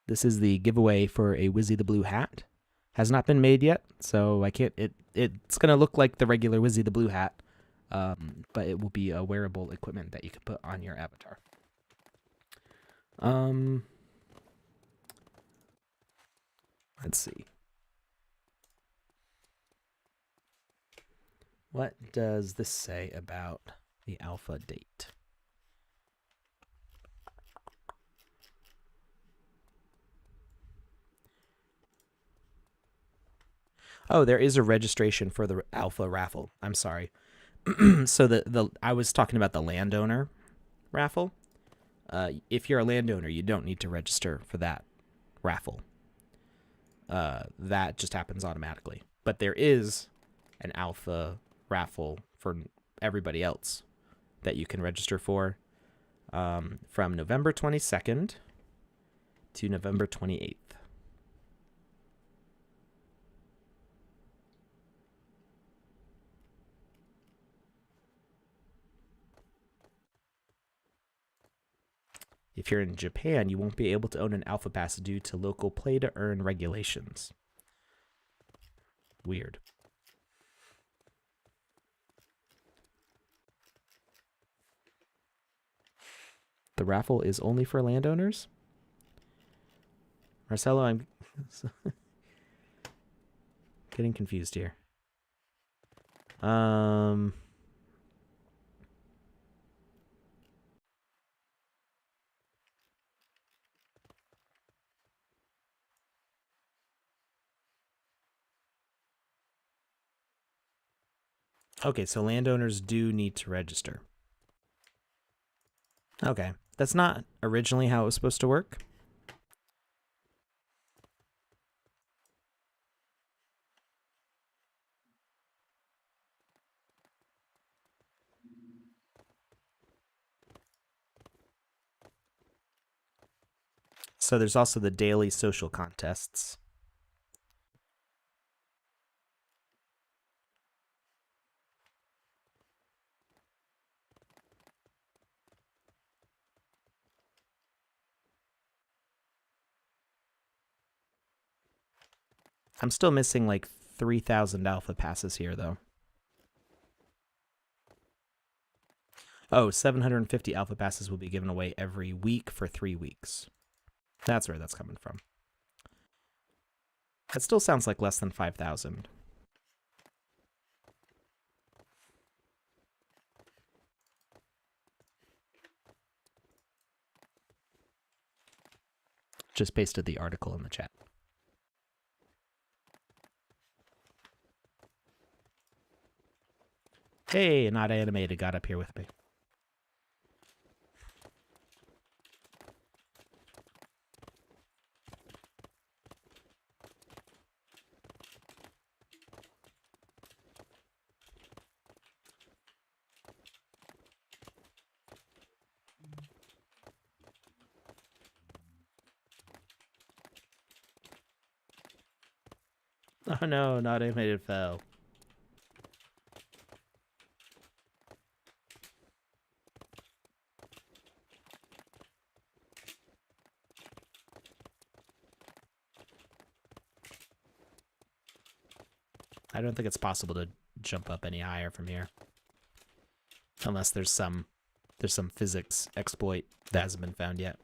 This is the giveaway for a Wizzy the Blue hat. Has not been made yet, so I can't. It's going to look like the regular Wizzy the Blue hat, but it will be a wearable equipment that you can put on your avatar. Let's see. What does this say about the alpha date? Oh, there is a registration for the alpha raffle. I'm sorry. So I was talking about the landowner raffle. If you're a landowner, you don't need to register for that raffle. That just happens automatically. But there is an alpha raffle for everybody else that you can register for from November 22nd to November 28th. If you're in Japan, you won't be able to own an alpha pass due to local play-to-earn regulations. Weird. The raffle is only for landowners? Marcelo, I'm getting confused here. Okay, so landowners do need to register. Okay, that's not originally how it was supposed to work. So there's also the daily social contests. I'm still missing like 3,000 alpha passes here, though. Oh, 750 alpha passes will be given away every week for 3 weeks. That's where that's coming from. That still sounds like less than 5,000. Just pasted the article in the chat. Hey, Not Animated got up here with me. Oh no, Not Animated fell. I don't think it's possible to jump up any higher from here. Unless there's some physics exploit that hasn't been found yet.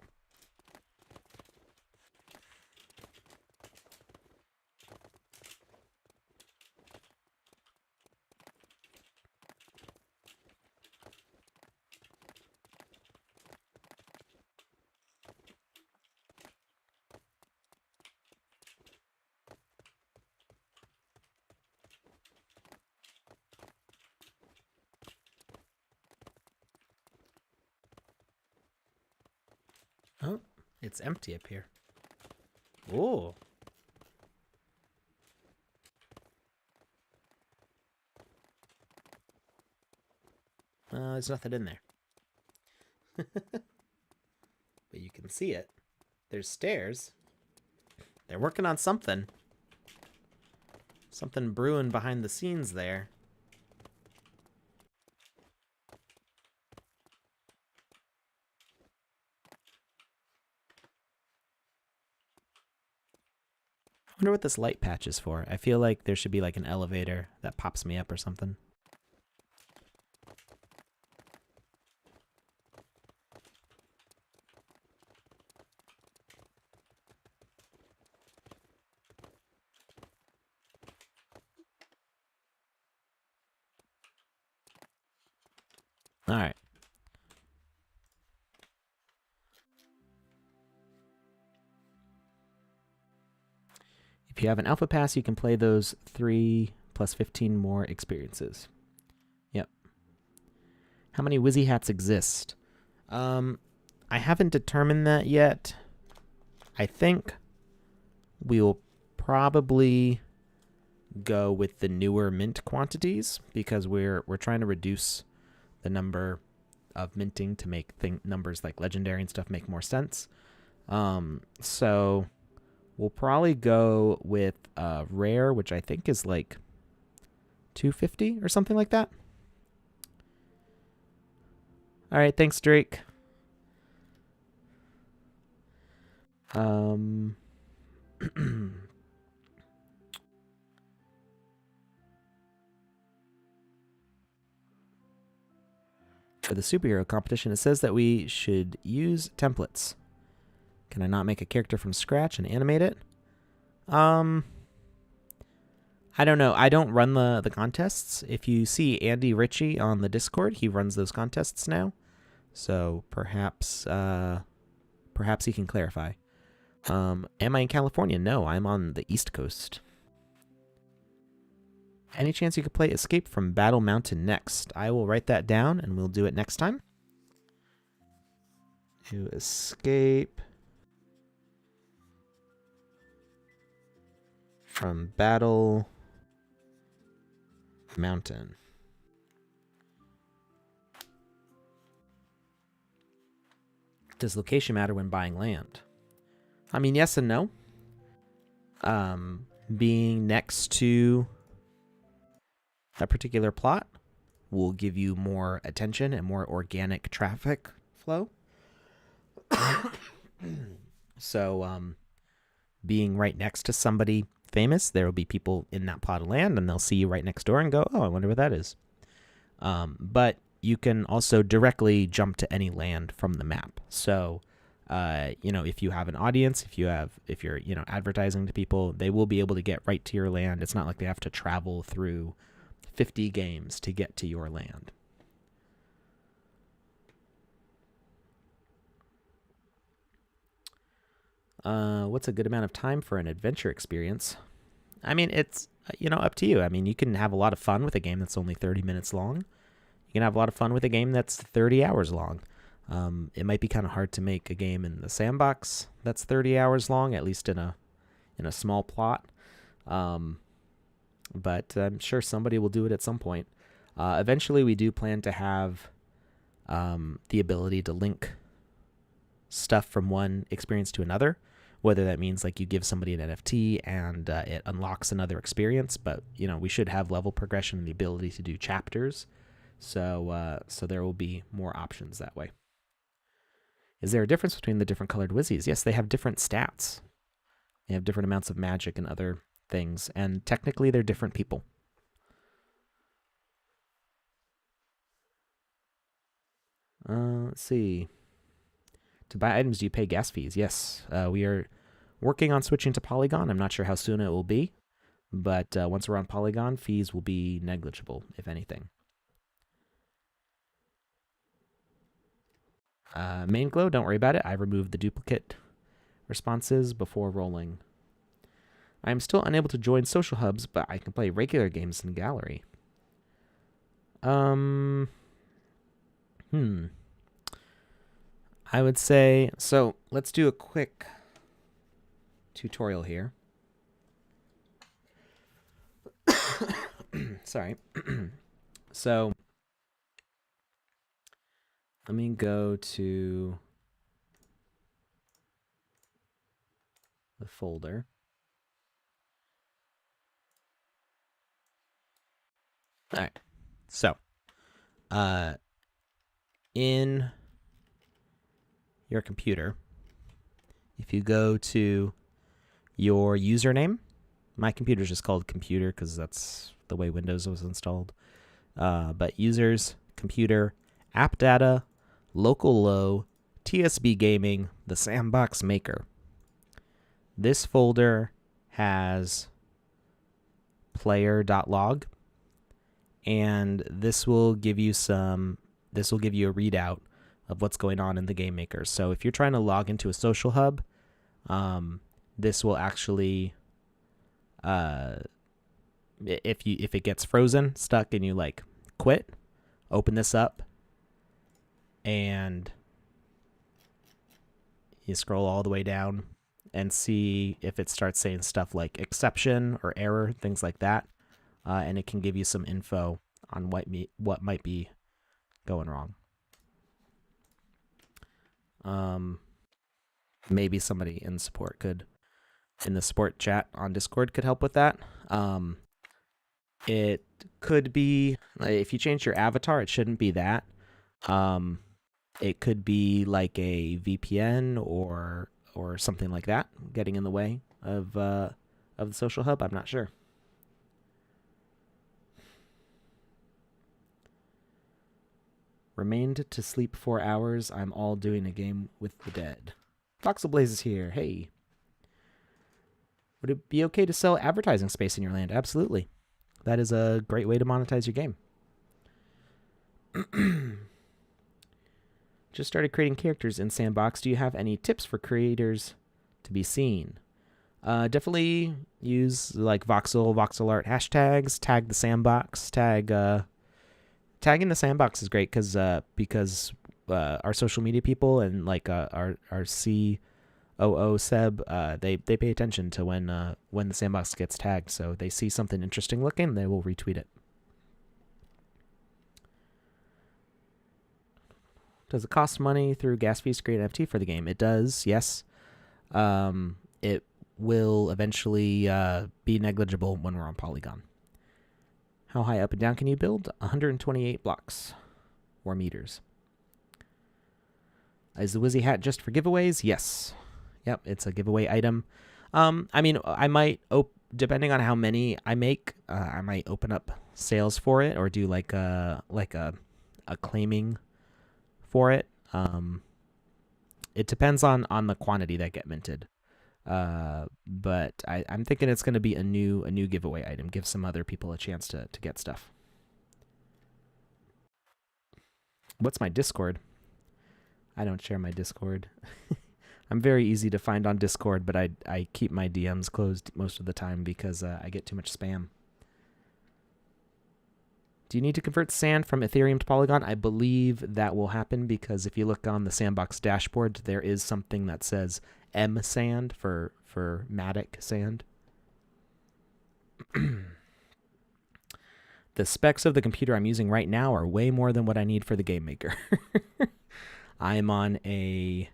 Oh, it's empty up here. Oh. There's nothing in there. But you can see it. There's stairs. They're working on something. Something brewing behind the scenes there. wonder what this light patch is for. I feel like there should be like an elevator that pops me up or something. All right. If you have an alpha pass, you can play those 3 plus 15 more experiences. Yep. How many Wizzy hats exist? I haven't determined that yet. I think we will probably go with the newer mint quantities because we're trying to reduce the number of minting to make numbers like legendary and stuff make more sense. So we'll probably go with rare, which I think is like 250 or something like that. All right, thanks, Drake. For the superhero competition, it says that we should use templates. Can I not make a character from scratch and animate it? I don't know. I don't run the contests. If you see Andy Ritchie on the Discord, he runs those contests now. So perhaps he can clarify. Am I in California? No, I'm on the East Coast. Any chance you could play Escape from Battle Mountain next? I will write that down and we'll do it next time. To escape from Battle Mountain. Does location matter when buying land? I mean, yes and no. Being next to a particular plot will give you more attention and more organic traffic flow. So, being right next to somebody famous, there will be people in that plot of land, and they'll see you right next door and go, "Oh, I wonder what that is." But you can also directly jump to any land from the map. So, if you have an audience, if you're advertising to people, they will be able to get right to your land. It's not like they have to travel through 50 games to get to your land. What's a good amount of time for an adventure experience? I mean, it's up to you. I mean, you can have a lot of fun with a game that's only 30 minutes long. You can have a lot of fun with a game that's 30 hours long. It might be kind of hard to make a game in the sandbox that's 30 hours long, at least in a small plot. But I'm sure somebody will do it at some point. Eventually, we do plan to have the ability to link stuff from one experience to another, whether that means like you give somebody an NFT and it unlocks another experience. But we should have level progression and the ability to do chapters, so there will be more options that way. Is there a difference between the different colored Wizzies? Yes, they have different stats. They have different amounts of magic and other things, and technically they're different people. Let's see. To buy items, do you pay gas fees? Yes. We are working on switching to Polygon. I'm not sure how soon it will be, but once we're on Polygon, fees will be negligible, if anything. Main glow, don't worry about it. I removed the duplicate responses before rolling. I am still unable to join social hubs, but I can play regular games in gallery. I would say, so let's do a quick tutorial here. Sorry. So let me go to the folder. All right. So, in your computer, if you go to your username My computer's just called computer because that's the way Windows was installed. But users, computer, app data, local low, TSB gaming, the Sandbox Maker. This folder has player.log, and this will give you a readout of what's going on in the GameMaker. So if you're trying to log into a social hub, this will actually, if it gets frozen, stuck, and you like quit, open this up, and you scroll all the way down and see if it starts saying stuff like exception or error, things like that, and it can give you some info on what might be going wrong. Maybe somebody in support in the support chat on Discord could help with that. It could be, if you change your avatar, it shouldn't be that. It could be like a VPN or something like that getting in the way of the social hub. I'm not sure. Remained to sleep 4 hours. I'm all doing a game with the dead. Voxel Blaze is here. Hey. Would it be okay to sell advertising space in your land? Absolutely. That is a great way to monetize your game. Just started creating characters in Sandbox. Do you have any tips for creators to be seen? Definitely use like voxel art hashtags, tag the Sandbox, tagging the Sandbox is great because our social media people and like our COO Seb, they pay attention to when the Sandbox gets tagged, so they see something interesting looking, they will retweet it. Does it cost money through gas fees to create an NFT for the game? It does, yes. It will eventually be negligible when we're on Polygon. How high up and down can you build? 128 blocks or meters. Is the Wizzy hat just for giveaways? Yes. Yep, it's a giveaway item. I mean, I might, depending on how many I make, I might open up sales for it or do like a claiming for it. It depends on the quantity that get minted. But I'm thinking it's going to be a new giveaway item. Give some other people a chance to get stuff. What's my Discord? I don't share my Discord. I'm very easy to find on Discord, but I keep my DMs closed most of the time because I get too much spam. Do you need to convert sand from Ethereum to Polygon? I believe that will happen because if you look on the Sandbox dashboard, there is something that says M sand for Matic sand. The specs of the computer I'm using right now are way more than what I need for the GameMaker. I'm on a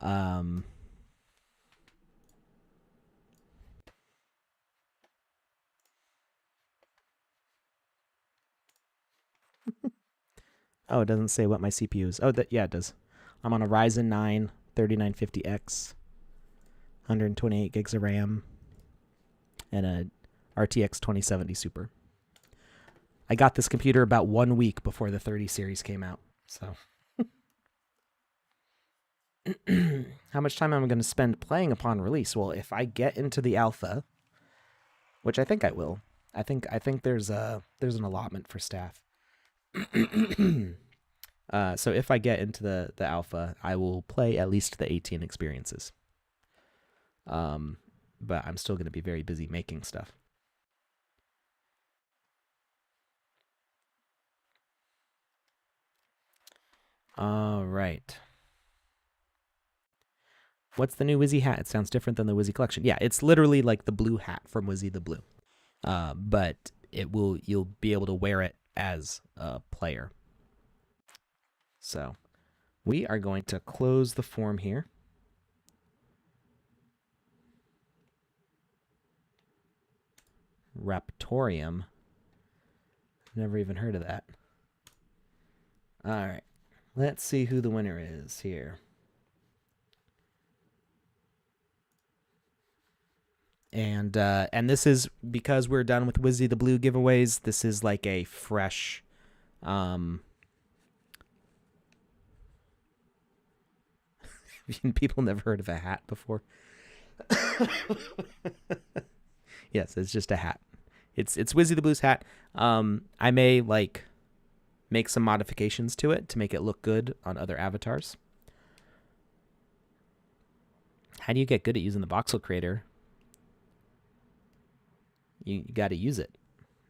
oh, it doesn't say what my CPU is. Oh, yeah, it does. I'm on a Ryzen 9 3950X, 128 gigs of RAM, and a RTX 2070 Super. I got this computer about 1 week before the 30 series came out, so. How much time am I going to spend playing upon release? Well, if I get into the alpha, which I think I will, I think there's an allotment for staff. So if I get into the alpha, I will play at least the 18 experiences. But I'm still going to be very busy making stuff. All right. What's the new Wizzy hat? It sounds different than the Wizzy collection. Yeah, it's literally like the blue hat from Wizzy the Blue. But you'll be able to wear it as a player. So we are going to close the form here. Raptorium. Never even heard of that. All right. Let's see who the winner is here. And this is because we're done with Wizzy the Blue giveaways. This is like a fresh, people never heard of a hat before. Yes, it's just a hat. It's Wizzy the Blue's hat. I may like make some modifications to it to make it look good on other avatars. How do you get good at using the voxel creator? You got to use it.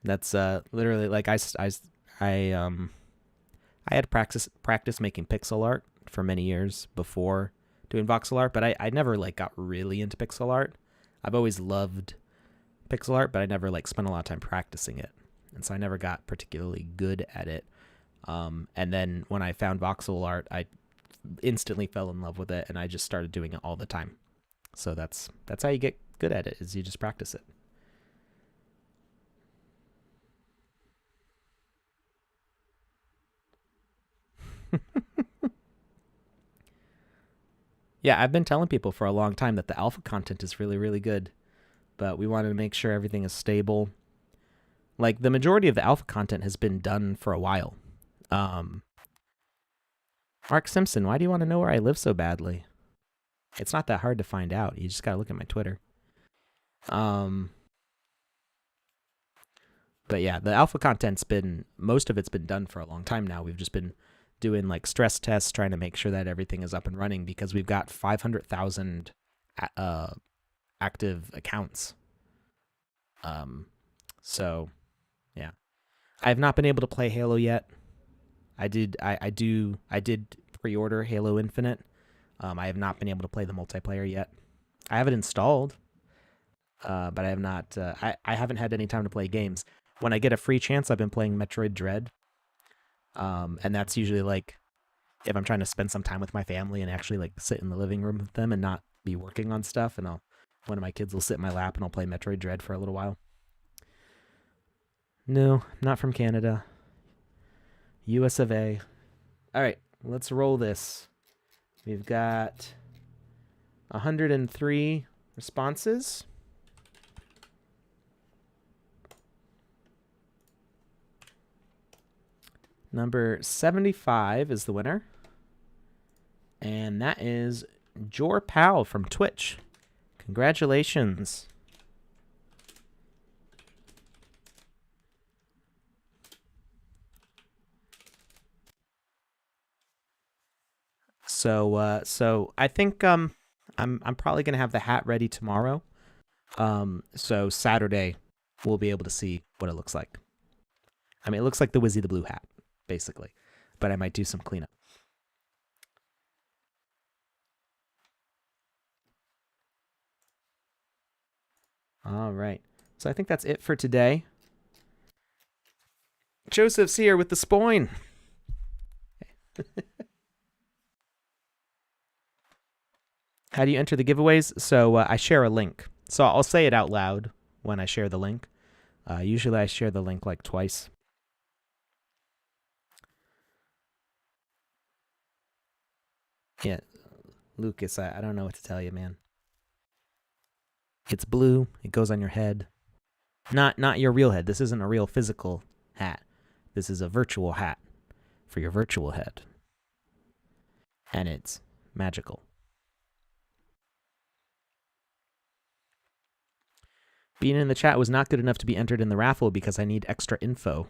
That's literally like I had practice making pixel art for many years before doing voxel art, but I never like got really into pixel art. I've always loved pixel art, but I never like spent a lot of time practicing it, and so I never got particularly good at it. And then when I found voxel art, I instantly fell in love with it, and I just started doing it all the time. So that's how you get good at it, is you just practice it. Yeah, I've been telling people for a long time that the alpha content is really, really good, but we wanted to make sure everything is stable. Like, the majority of the alpha content has been done for a while. Mark Simpson, why do you want to know where I live so badly? It's not that hard to find out. You just got to look at my Twitter. But yeah, the alpha content's most of it's been done for a long time now. We've just been doing like stress tests, trying to make sure that everything is up and running, because we've got 500,000 active accounts. So yeah, I have not been able to play Halo yet. I did pre-order Halo Infinite. I have not been able to play the multiplayer yet. I have it installed, but I have not. I haven't had any time to play games. When I get a free chance, I've been playing Metroid Dread. And that's usually like if I'm trying to spend some time with my family and actually like sit in the living room with them and not be working on stuff, and one of my kids will sit in my lap and I'll play Metroid Dread for a little while. No, not from Canada. US of A. All right, let's roll this. We've got 103 responses. Number 75 is the winner. And that is Jor Powell from Twitch. Congratulations. So I think I'm probably gonna have the hat ready tomorrow. So Saturday we'll be able to see what it looks like. I mean, it looks like the Wizzy the Blue hat, basically, but I might do some cleanup. All right. So I think that's it for today. Joseph's here with the spoin. How do you enter the giveaways? So I share a link. So I'll say it out loud when I share the link. Usually I share the link like twice. Yeah, Lucas, I don't know what to tell you, man. It's blue. It goes on your head. Not your real head. This isn't a real physical hat. This is a virtual hat for your virtual head. And it's magical. Being in the chat was not good enough to be entered in the raffle because I need extra info.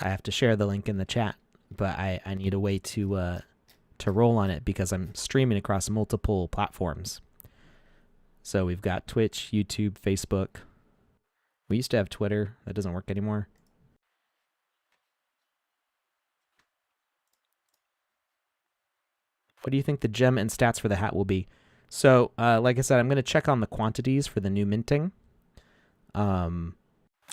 I have to share the link in the chat, but I need a way to roll on it because I'm streaming across multiple platforms. So we've got Twitch, YouTube, Facebook. We used to have Twitter. That doesn't work anymore. What do you think the gem and stats for the hat will be? So, like I said, I'm going to check on the quantities for the new minting. I'm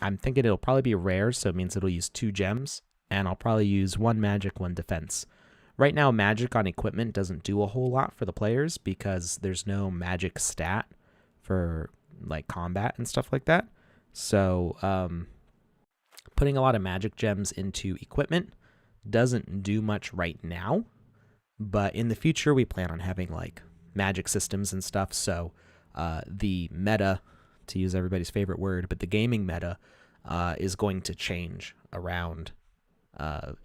thinking it'll probably be rare, so it means it'll use 2 gems, and I'll probably use 1 magic, 1 defense. Right now, magic on equipment doesn't do a whole lot for the players because there's no magic stat for like combat and stuff like that. So, putting a lot of magic gems into equipment doesn't do much right now, but in the future, we plan on having like magic systems and stuff. So the meta, to use everybody's favorite word, but the gaming meta is going to change around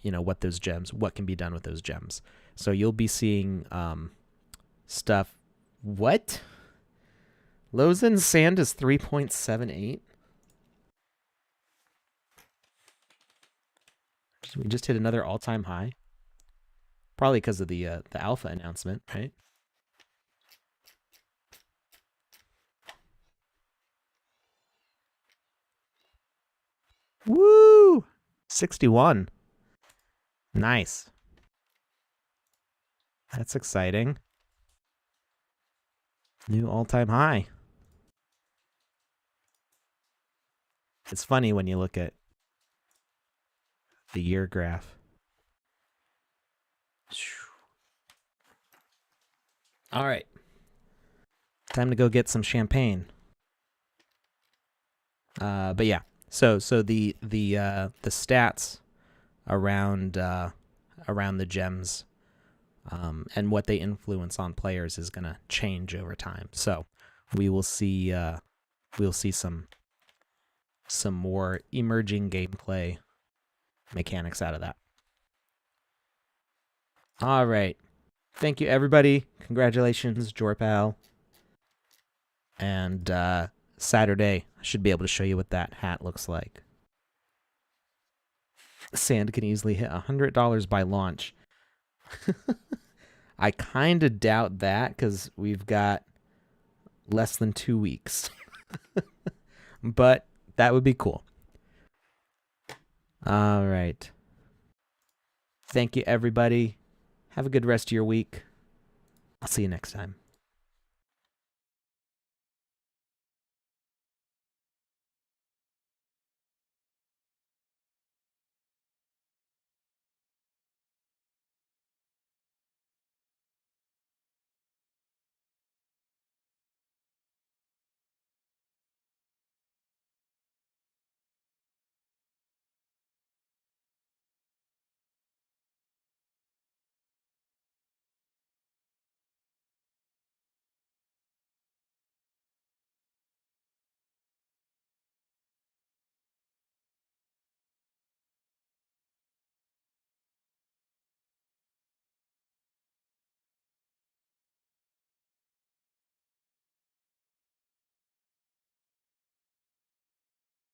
what those gems, what can be done with those gems. So you'll be seeing stuff. What? Lozen Sand is 3.78. We just hit another all-time high. Probably because of the alpha announcement, right? Woo! 61. Nice. That's exciting. New all-time high. It's funny when you look at the year graph. All right. Time to go get some champagne. But yeah. So the stats around the gems and what they influence on players is gonna change over time. So we will see some more emerging gameplay mechanics out of that. All right. Thank you, everybody. Congratulations, Jorpal. And Saturday, I should be able to show you what that hat looks like. Sand can easily hit $100 by launch. I kind of doubt that because we've got less than 2 weeks. But that would be cool. All right. Thank you, everybody. Have a good rest of your week. I'll see you next time.